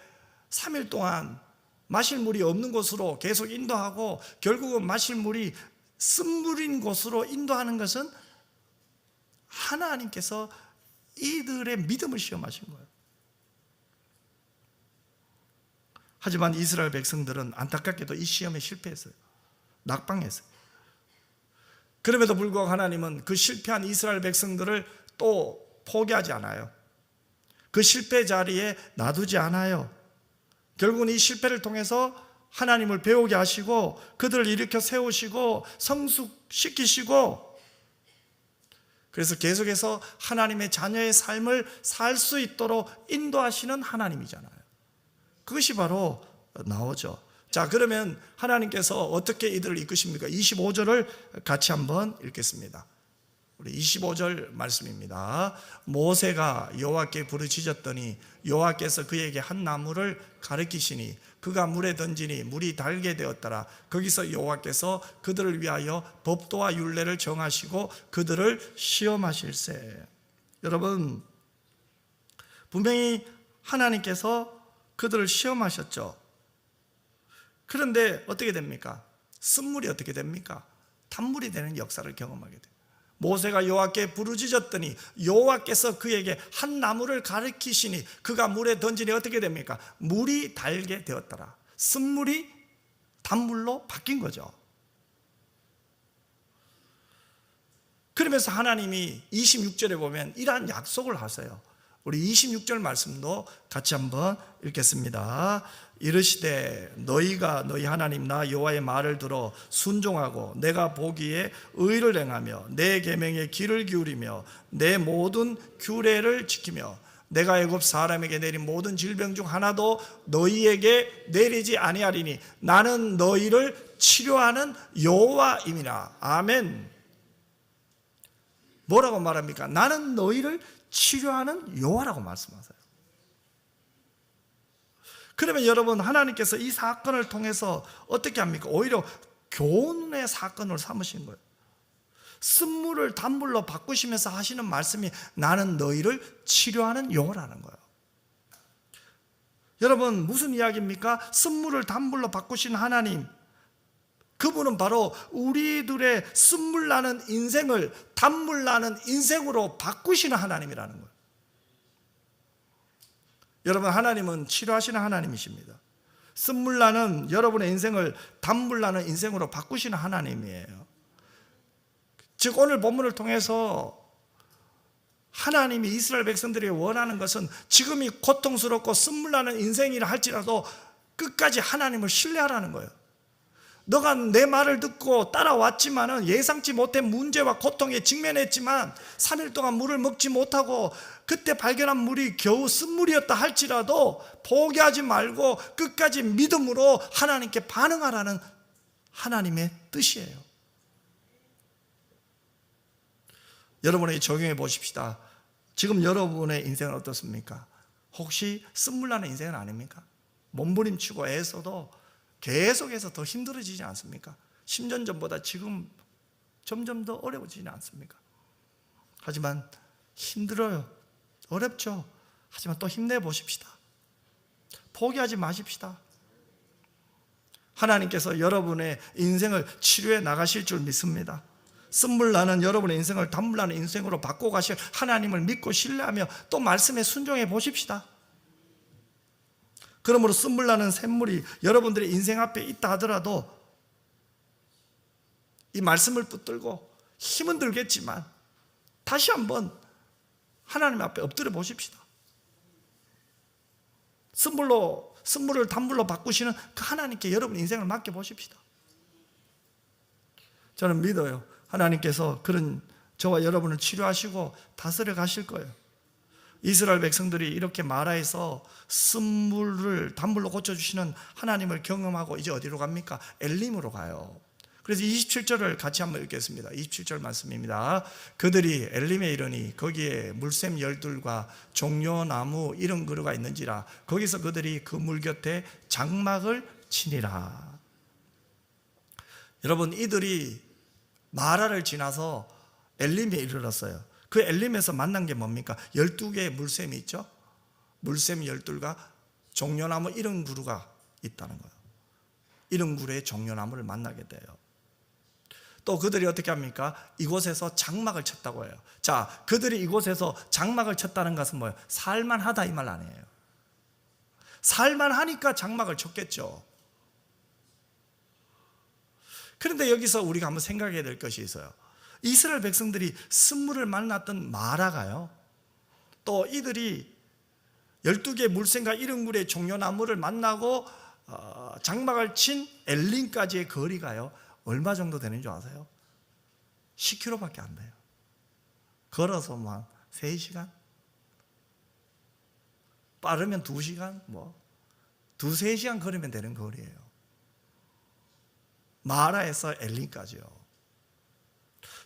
3일 동안 마실 물이 없는 곳으로 계속 인도하고 결국은 마실 물이 쓴물인 곳으로 인도하는 것은 하나님께서 이들의 믿음을 시험하신 거예요. 하지만 이스라엘 백성들은 안타깝게도 이 시험에 실패했어요. 낙방했어요. 그럼에도 불구하고 하나님은 그 실패한 이스라엘 백성들을 또 포기하지 않아요. 그 실패 자리에 놔두지 않아요. 결국은 이 실패를 통해서 하나님을 배우게 하시고 그들을 일으켜 세우시고 성숙시키시고, 그래서 계속해서 하나님의 자녀의 삶을 살 수 있도록 인도하시는 하나님이잖아요. 그것이 바로 나오죠. 자, 그러면 하나님께서 어떻게 이들을 이끄십니까? 25절을 같이 한번 읽겠습니다. 우리 25절 말씀입니다. 모세가 여호와께 부르짖었더니 여호와께서 그에게 한 나무를 가르치시니 그가 물에 던지니 물이 달게 되었더라. 거기서 여호와께서 그들을 위하여 법도와 율례를 정하시고 그들을 시험하실세. 여러분, 분명히 하나님께서 그들을 시험하셨죠. 그런데 어떻게 됩니까? 쓴물이 어떻게 됩니까? 단물이 되는 역사를 경험하게 돼요. 모세가 여호와께 부르짖었더니 여호와께서 그에게 한 나무를 가르치시니 그가 물에 던지니 어떻게 됩니까? 물이 달게 되었더라. 쓴물이 단물로 바뀐 거죠. 그러면서 하나님이 26절에 보면 이러한 약속을 하세요. 우리 26절 말씀도 같이 한번 읽겠습니다. 이르시되 너희가 너희 하나님 나 여호와의 말을 들어 순종하고 내가 보기에 의를 행하며 내 계명에 귀를 기울이며 내 모든 규례를 지키며 내가 애굽 사람에게 내린 모든 질병 중 하나도 너희에게 내리지 아니하리니 나는 너희를 치료하는 여호와임이라. 아멘. 뭐라고 말합니까? 나는 너희를 치료하는 여호와라고 말씀하세요. 그러면 여러분, 하나님께서 이 사건을 통해서 어떻게 합니까? 오히려 교훈의 사건을 삼으신 거예요. 쓴물을 단물로 바꾸시면서 하시는 말씀이 나는 너희를 치료하는 여호와라는 거예요. 여러분, 무슨 이야기입니까? 쓴물을 단물로 바꾸신 하나님, 그분은 바로 우리들의 쓴물 나는 인생을 단물 나는 인생으로 바꾸시는 하나님이라는 거예요. 여러분, 하나님은 치료하시는 하나님이십니다. 쓴물 나는 여러분의 인생을 단물 나는 인생으로 바꾸시는 하나님이에요. 즉, 오늘 본문을 통해서 하나님이 이스라엘 백성들이 원하는 것은 지금이 고통스럽고 쓴물 나는 인생이라 할지라도 끝까지 하나님을 신뢰하라는 거예요. 너가 내 말을 듣고 따라왔지만은 예상치 못한 문제와 고통에 직면했지만 3일 동안 물을 먹지 못하고 그때 발견한 물이 겨우 쓴물이었다 할지라도 포기하지 말고 끝까지 믿음으로 하나님께 반응하라는 하나님의 뜻이에요. 여러분에게 적용해 보십시다. 지금 여러분의 인생은 어떻습니까? 혹시 쓴물 나는 인생은 아닙니까? 몸부림치고 애써도 계속해서 더 힘들어지지 않습니까? 10년 전보다 지금 점점 더 어려워지지 않습니까? 하지만 힘들어요. 어렵죠. 하지만 또 힘내보십시다. 포기하지 마십시다. 하나님께서 여러분의 인생을 치료해 나가실 줄 믿습니다. 쓴물 나는 여러분의 인생을 단물 나는 인생으로 바꿔가실 하나님을 믿고 신뢰하며 또 말씀에 순종해 보십시다. 그러므로 쓴물 나는 샘물이 여러분들의 인생 앞에 있다 하더라도 이 말씀을 붙들고 힘은 들겠지만 다시 한번 하나님 앞에 엎드려 보십시다. 쓴물을 단물로 바꾸시는 그 하나님께 여러분 인생을 맡겨 보십시다. 저는 믿어요. 하나님께서 그런 저와 여러분을 치료하시고 다스려 가실 거예요. 이스라엘 백성들이 이렇게 마라에서 쓴물을 단물로 고쳐주시는 하나님을 경험하고 이제 어디로 갑니까? 엘림으로 가요. 그래서 27절을 같이 한번 읽겠습니다. 27절 말씀입니다. 그들이 엘림에 이르니 거기에 물샘 열둘과 종려나무 이런 그루가 있는지라 거기서 그들이 그 물 곁에 장막을 치니라. 여러분, 이들이 마라를 지나서 엘림에 이르렀어요. 그 엘림에서 만난 게 뭡니까? 12개의 물샘이 있죠. 물샘 12과 종려나무 이런 그루가 있다는 거예요. 이런 그루의 종려나무를 만나게 돼요. 또 그들이 어떻게 합니까? 이곳에서 장막을 쳤다고 해요. 자, 그들이 이곳에서 장막을 쳤다는 것은 뭐예요? 살만하다 이 말 아니에요. 살만하니까 장막을 쳤겠죠. 그런데 여기서 우리가 한번 생각해야 될 것이 있어요. 이스라엘 백성들이 쓴물을 만났던 마라가요, 또 이들이 12개 물샘과 이릉물의 종려나무를 만나고 장막을 친 엘림까지의 거리가요, 얼마 정도 되는 줄 아세요? 10km밖에 안 돼요. 걸어서 막 3시간? 빠르면 2시간? 두세 시간 걸으면 되는 거리예요. 마라에서 엘림까지요.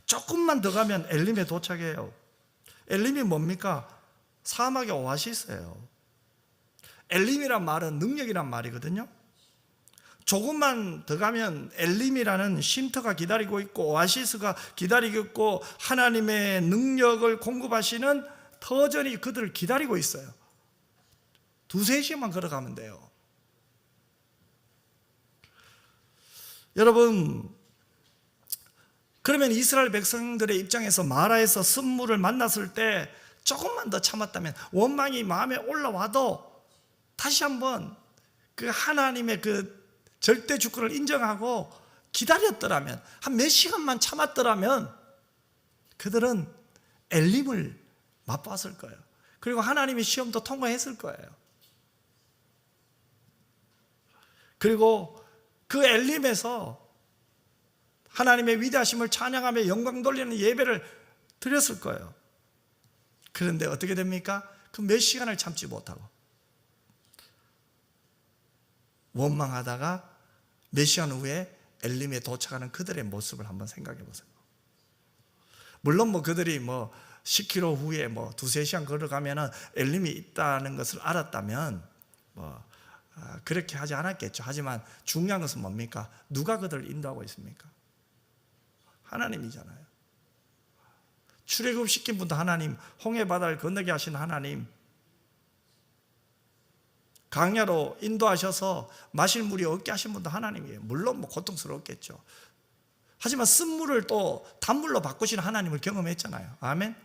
조금만 더 가면 엘림에 도착해요. 엘림이 뭡니까? 사막의 오아시스예요. 엘림이란 말은 능력이란 말이거든요. 조금만 더 가면 엘림이라는 쉼터가 기다리고 있고 오아시스가 기다리고 있고 하나님의 능력을 공급하시는 터전이 그들을 기다리고 있어요. 2-3시간만 걸어가면 돼요. 여러분, 그러면 이스라엘 백성들의 입장에서 마라에서 쓴물을 만났을 때 조금만 더 참았다면, 원망이 마음에 올라와도 다시 한번 그 하나님의 그 절대 주권을 인정하고 기다렸더라면, 한 몇 시간만 참았더라면 그들은 엘림을 맛봤을 거예요. 그리고 하나님의 시험도 통과했을 거예요. 그리고 그 엘림에서 하나님의 위대하심을 찬양하며 영광 돌리는 예배를 드렸을 거예요. 그런데 어떻게 됩니까? 그 몇 시간을 참지 못하고 원망하다가 몇 시간 후에 엘림에 도착하는 그들의 모습을 한번 생각해 보세요. 물론 그들이 10km 후에 2-3시간 걸어가면 엘림이 있다는 것을 알았다면 그렇게 하지 않았겠죠. 하지만 중요한 것은 뭡니까? 누가 그들을 인도하고 있습니까? 하나님이잖아요. 출애굽시킨 분도 하나님, 홍해바다를 건너게 하신 하나님, 강야로 인도하셔서 마실 물이 없게 하신 분도 하나님이에요. 물론 고통스러웠겠죠. 하지만 쓴물을 또 단물로 바꾸시는 하나님을 경험했잖아요. 아멘.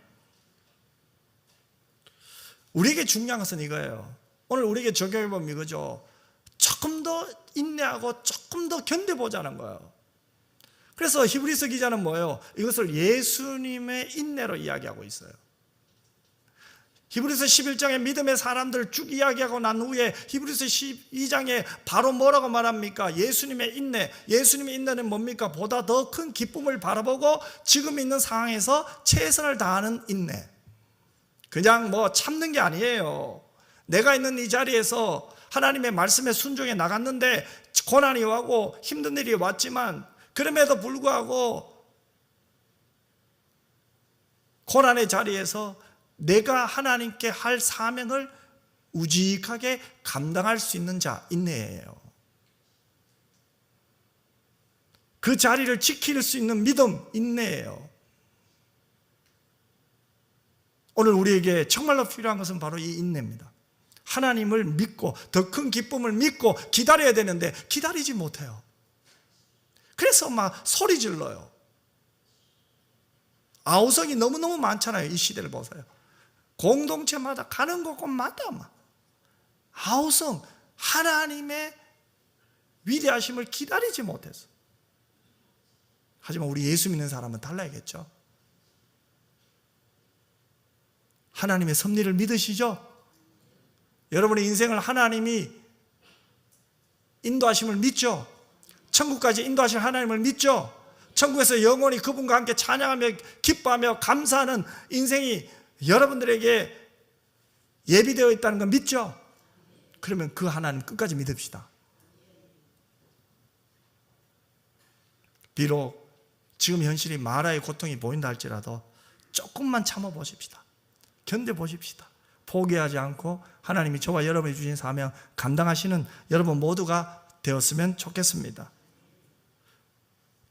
우리에게 중요한 것은 이거예요. 오늘 우리에게 적용해보면 이거죠. 조금 더 인내하고 조금 더 견뎌보자는 거예요. 그래서 히브리서 기자는 뭐예요? 이것을 예수님의 인내로 이야기하고 있어요. 히브리서 11장에 믿음의 사람들 쭉 이야기하고 난 후에 히브리서 12장에 바로 뭐라고 말합니까? 예수님의 인내. 예수님의 인내는 뭡니까? 보다 더 큰 기쁨을 바라보고 지금 있는 상황에서 최선을 다하는 인내. 그냥 참는 게 아니에요. 내가 있는 이 자리에서 하나님의 말씀에 순종해 나갔는데 고난이 오고 힘든 일이 왔지만, 그럼에도 불구하고 고난의 자리에서 내가 하나님께 할 사명을 우직하게 감당할 수 있는 자, 인내예요. 그 자리를 지킬 수 있는 믿음, 인내예요. 오늘 우리에게 정말로 필요한 것은 바로 이 인내입니다. 하나님을 믿고 더 큰 기쁨을 믿고 기다려야 되는데 기다리지 못해요. 그래서 소리 질러요. 아우성이 너무너무 많잖아요. 이 시대를 보세요. 공동체마다 가는 곳곳마다 아우성, 하나님의 위대하심을 기다리지 못해서. 하지만 우리 예수 믿는 사람은 달라야겠죠. 하나님의 섭리를 믿으시죠? 여러분의 인생을 하나님이 인도하심을 믿죠? 천국까지 인도하실 하나님을 믿죠? 천국에서 영원히 그분과 함께 찬양하며 기뻐하며 감사하는 인생이 여러분들에게 예비되어 있다는 걸 믿죠? 그러면 그 하나님 끝까지 믿읍시다. 비록 지금 현실이 마라의 고통이 보인다 할지라도 조금만 참아보십시다. 견뎌보십시다. 포기하지 않고 하나님이 저와 여러분이 주신 사명 감당하시는 여러분 모두가 되었으면 좋겠습니다.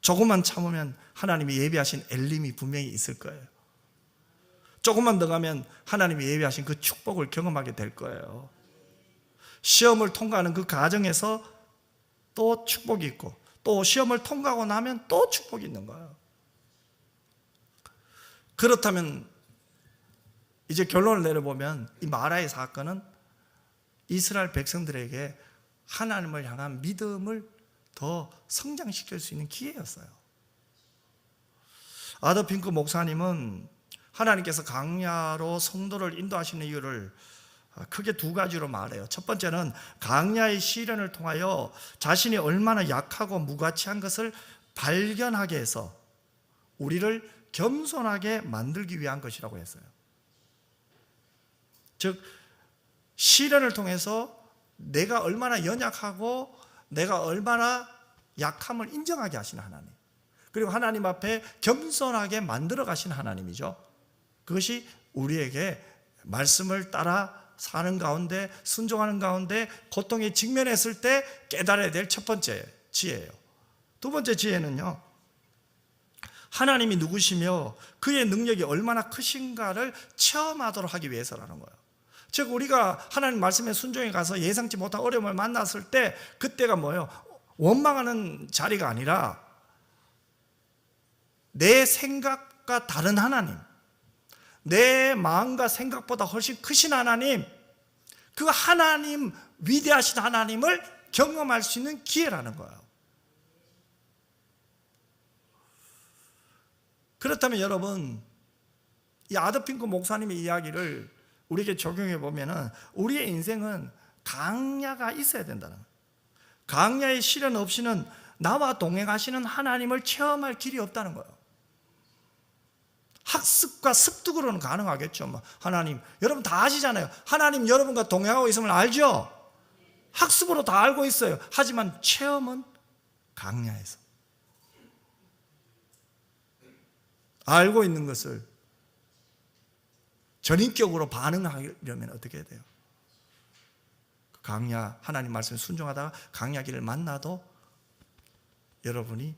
조금만 참으면 하나님이 예비하신 엘림이 분명히 있을 거예요. 조금만 더 가면 하나님이 예비하신 그 축복을 경험하게 될 거예요. 시험을 통과하는 그 과정에서 또 축복이 있고 또 시험을 통과하고 나면 또 축복이 있는 거예요. 그렇다면 이제 결론을 내려보면 이 마라의 사건은 이스라엘 백성들에게 하나님을 향한 믿음을 더 성장시킬 수 있는 기회였어요. 아더 핑크 목사님은 하나님께서 강야로 성도를 인도하시는 이유를 크게 두 가지로 말해요. 첫 번째는 강야의 시련을 통하여 자신이 얼마나 약하고 무가치한 것을 발견하게 해서 우리를 겸손하게 만들기 위한 것이라고 했어요. 즉 시련을 통해서 내가 얼마나 연약하고 내가 얼마나 약함을 인정하게 하시는 하나님, 그리고 하나님 앞에 겸손하게 만들어 가시는 하나님이죠. 그것이 우리에게 말씀을 따라 사는 가운데, 순종하는 가운데 고통에 직면했을 때 깨달아야 될 첫 번째 지혜예요. 두 번째 지혜는요, 하나님이 누구시며 그의 능력이 얼마나 크신가를 체험하도록 하기 위해서라는 거예요. 즉 우리가 하나님 말씀에 순종해 가서 예상치 못한 어려움을 만났을 때 그때가 뭐예요? 원망하는 자리가 아니라 내 생각과 다른 하나님, 내 마음과 생각보다 훨씬 크신 하나님, 그 하나님, 위대하신 하나님을 경험할 수 있는 기회라는 거예요. 그렇다면 여러분, 이 아더 핑크 목사님의 이야기를 우리에게 적용해 보면은 우리의 인생은 강야가 있어야 된다는 거예요. 강야의 시련 없이는 나와 동행하시는 하나님을 체험할 길이 없다는 거예요. 학습과 습득으로는 가능하겠죠. 뭐 하나님, 여러분 다 아시잖아요. 하나님 여러분과 동행하고 있음을 알죠? 학습으로 다 알고 있어요. 하지만 체험은 강야에서 알고 있는 것을 전인격으로 반응하려면 어떻게 해야 돼요? 강야, 하나님 말씀에 순종하다가 강야 길을 만나도 여러분이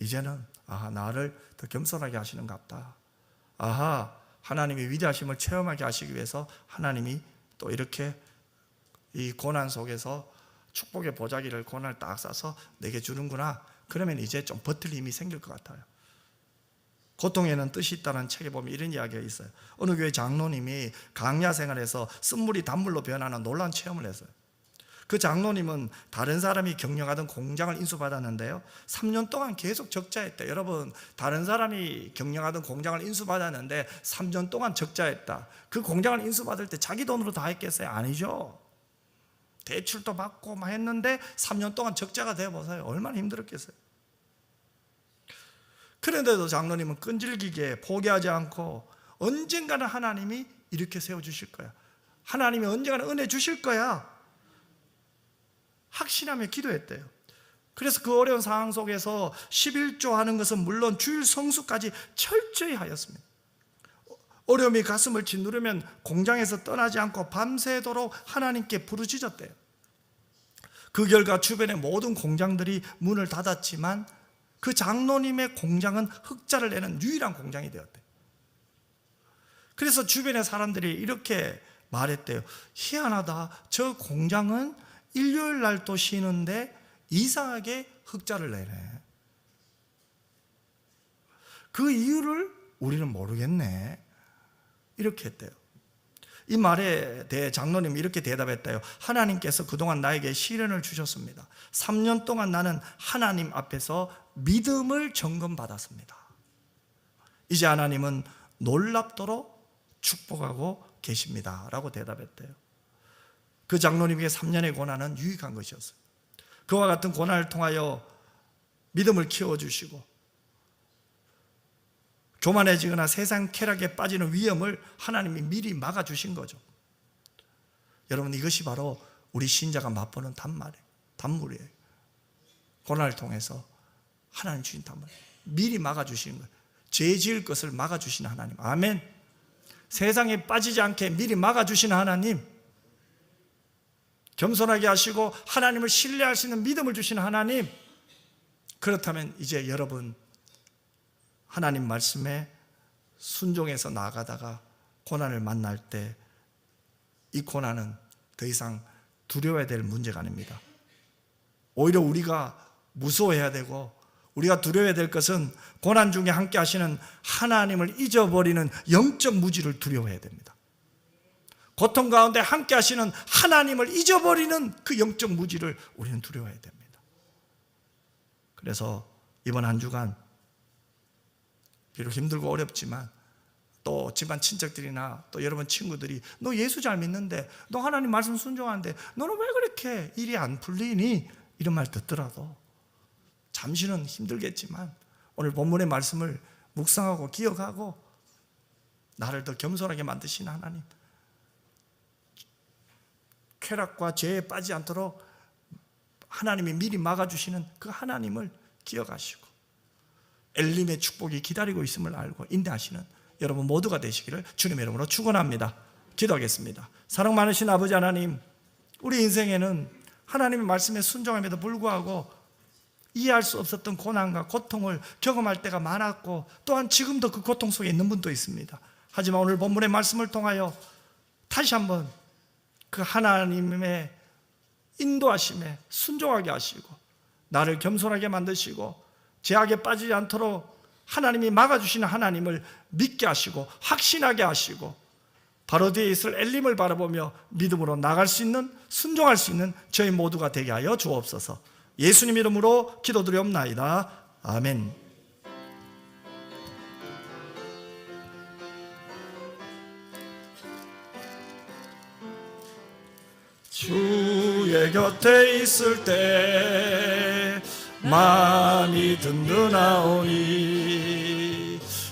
이제는 나를 더 겸손하게 하시는가 보다. 하나님의 위대하심을 체험하게 하시기 위해서 하나님이 또 이렇게 이 고난 속에서 축복의 보자기를 고난을 딱 싸서 내게 주는구나. 그러면 이제 좀 버틸 힘이 생길 것 같아요. 고통에는 뜻이 있다는 책에 보면 이런 이야기가 있어요. 어느 교회 장로님이 강야 생활에서 쓴물이 단물로 변하는 놀라운 체험을 했어요. 그 장로님은 다른 사람이 경영하던 공장을 인수받았는데요, 3년 동안 계속 적자했대요. 여러분, 다른 사람이 경영하던 공장을 인수받았는데 3년 동안 적자했다. 그 공장을 인수받을 때 자기 돈으로 다 했겠어요? 아니죠. 대출도 받고 막 했는데 3년 동안 적자가 되어보세요. 얼마나 힘들었겠어요. 그런데도 장로님은 끈질기게 포기하지 않고 언젠가는 하나님이 이렇게 세워주실 거야, 하나님이 언젠가는 은혜 주실 거야 확신하며 기도했대요. 그래서 그 어려운 상황 속에서 11조 하는 것은 물론 주일 성수까지 철저히 하였습니다. 어려움이 가슴을 짓누르면 공장에서 떠나지 않고 밤새도록 하나님께 부르짖었대요. 그 결과 주변의 모든 공장들이 문을 닫았지만 그 장로님의 공장은 흑자를 내는 유일한 공장이 되었대요. 그래서 주변의 사람들이 이렇게 말했대요. 희한하다. 저 공장은 일요일 날도 쉬는데 이상하게 흑자를 내네. 그 이유를 우리는 모르겠네. 이렇게 했대요. 이 말에 대해 장로님이 이렇게 대답했대요. 하나님께서 그동안 나에게 시련을 주셨습니다. 3년 동안 나는 하나님 앞에서 믿음을 점검받았습니다. 이제 하나님은 놀랍도록 축복하고 계십니다 라고 대답했대요. 그 장로님에게 3년의 고난은 유익한 것이었어요. 그와 같은 고난을 통하여 믿음을 키워주시고 교만해지거나 세상 쾌락에 빠지는 위험을 하나님이 미리 막아주신 거죠. 여러분, 이것이 바로 우리 신자가 맛보는 단물이에요. 고난을 통해서 하나님 주신 단물, 미리 막아주시는 거예요. 죄 지을 것을 막아주시는 하나님. 아멘. 세상에 빠지지 않게 미리 막아주시는 하나님, 겸손하게 하시고 하나님을 신뢰할 수 있는 믿음을 주시는 하나님. 그렇다면 이제 여러분, 하나님 말씀에 순종해서 나아가다가 고난을 만날 때 이 고난은 더 이상 두려워야 될 문제가 아닙니다. 오히려 우리가 무서워해야 되고, 우리가 두려워해야 될 것은 고난 중에 함께 하시는 하나님을 잊어버리는 영적 무지를 두려워해야 됩니다. 고통 가운데 함께 하시는 하나님을 잊어버리는 그 영적 무지를 우리는 두려워해야 됩니다. 그래서 이번 한 주간 비록 힘들고 어렵지만, 또 집안 친척들이나 또 여러분 친구들이 너 예수 잘 믿는데, 너 하나님 말씀 순종하는데 너는 왜 그렇게 일이 안 풀리니? 이런 말 듣더라도 잠시는 힘들겠지만 오늘 본문의 말씀을 묵상하고 기억하고, 나를 더 겸손하게 만드신 하나님, 쾌락과 죄에 빠지지 않도록 하나님이 미리 막아주시는 그 하나님을 기억하시고, 엘림의 축복이 기다리고 있음을 알고 인내하시는 여러분 모두가 되시기를 주님의 이름으로 축원합니다. 기도하겠습니다. 사랑 많으신 아버지 하나님, 우리 인생에는 하나님의 말씀에 순종함에도 불구하고 이해할 수 없었던 고난과 고통을 경험할 때가 많았고, 또한 지금도 그 고통 속에 있는 분도 있습니다. 하지만 오늘 본문의 말씀을 통하여 다시 한번 그 하나님의 인도하심에 순종하게 하시고, 나를 겸손하게 만드시고, 죄악에 빠지지 않도록 하나님이 막아주시는 하나님을 믿게 하시고 확신하게 하시고, 바로 뒤에 있을 엘림을 바라보며 믿음으로 나갈 수 있는, 순종할 수 있는 저희 모두가 되게 하여 주옵소서. 예수님 이름으로 기도드리옵나이다. 아멘. 주의 곁에 있을 때 마음이 든든하오니,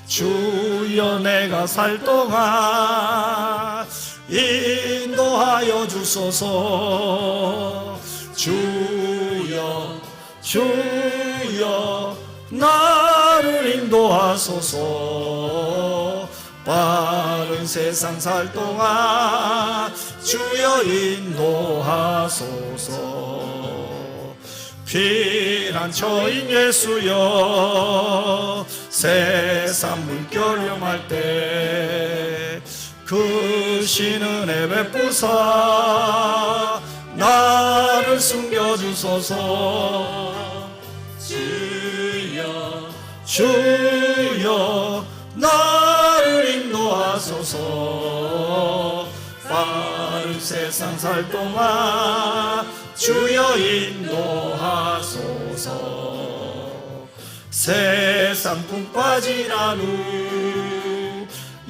주여 내가 살 동안 인도하여 주소서. 주여 주여 나를 인도하소서. 바른 세상 살 동안 주여 인도하소서. 피난처인 예수여, 세상 물결염할 때 그 신은혜 베푸사 나를 숨겨주소서. 주여 주여 나를 인도하소서. 빠른 세상 살 동안 주여 인도하소서. 세상 품 빠진 하루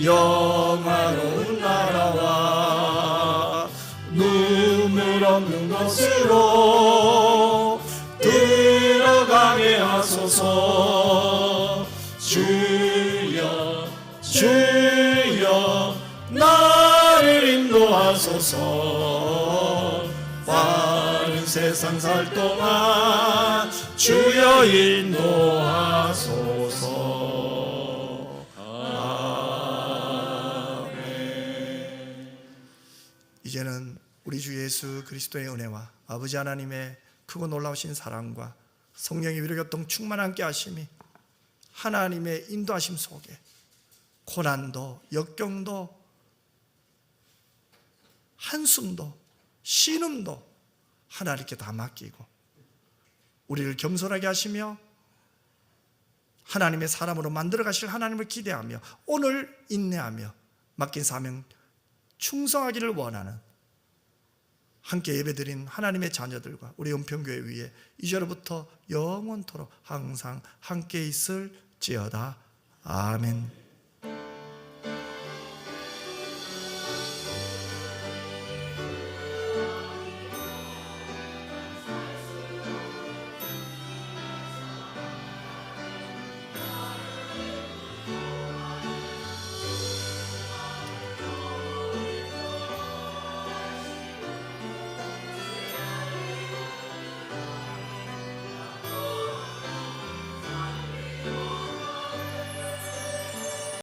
영화로운 나라와 눈물 없는 곳으로 들어가게 하소서. 주여 주여 나를 인도하소서. 빠른 세상 살 동안 주여 인도하소서. 아멘. 이제는 우리 주 예수 그리스도의 은혜와 아버지 하나님의 크고 놀라우신 사랑과 성령의 위로교통 충만 함께 하심이 하나님의 인도하심 속에 고난도 역경도 한숨도 신음도 하나님께 다 맡기고 우리를 겸손하게 하시며 하나님의 사람으로 만들어 가실 하나님을 기대하며 오늘 인내하며 맡긴 사명 충성하기를 원하는 함께 예배드린 하나님의 자녀들과 우리 은평교회 위에 이제로부터 영원토록 항상 함께 있을지어다. 아멘.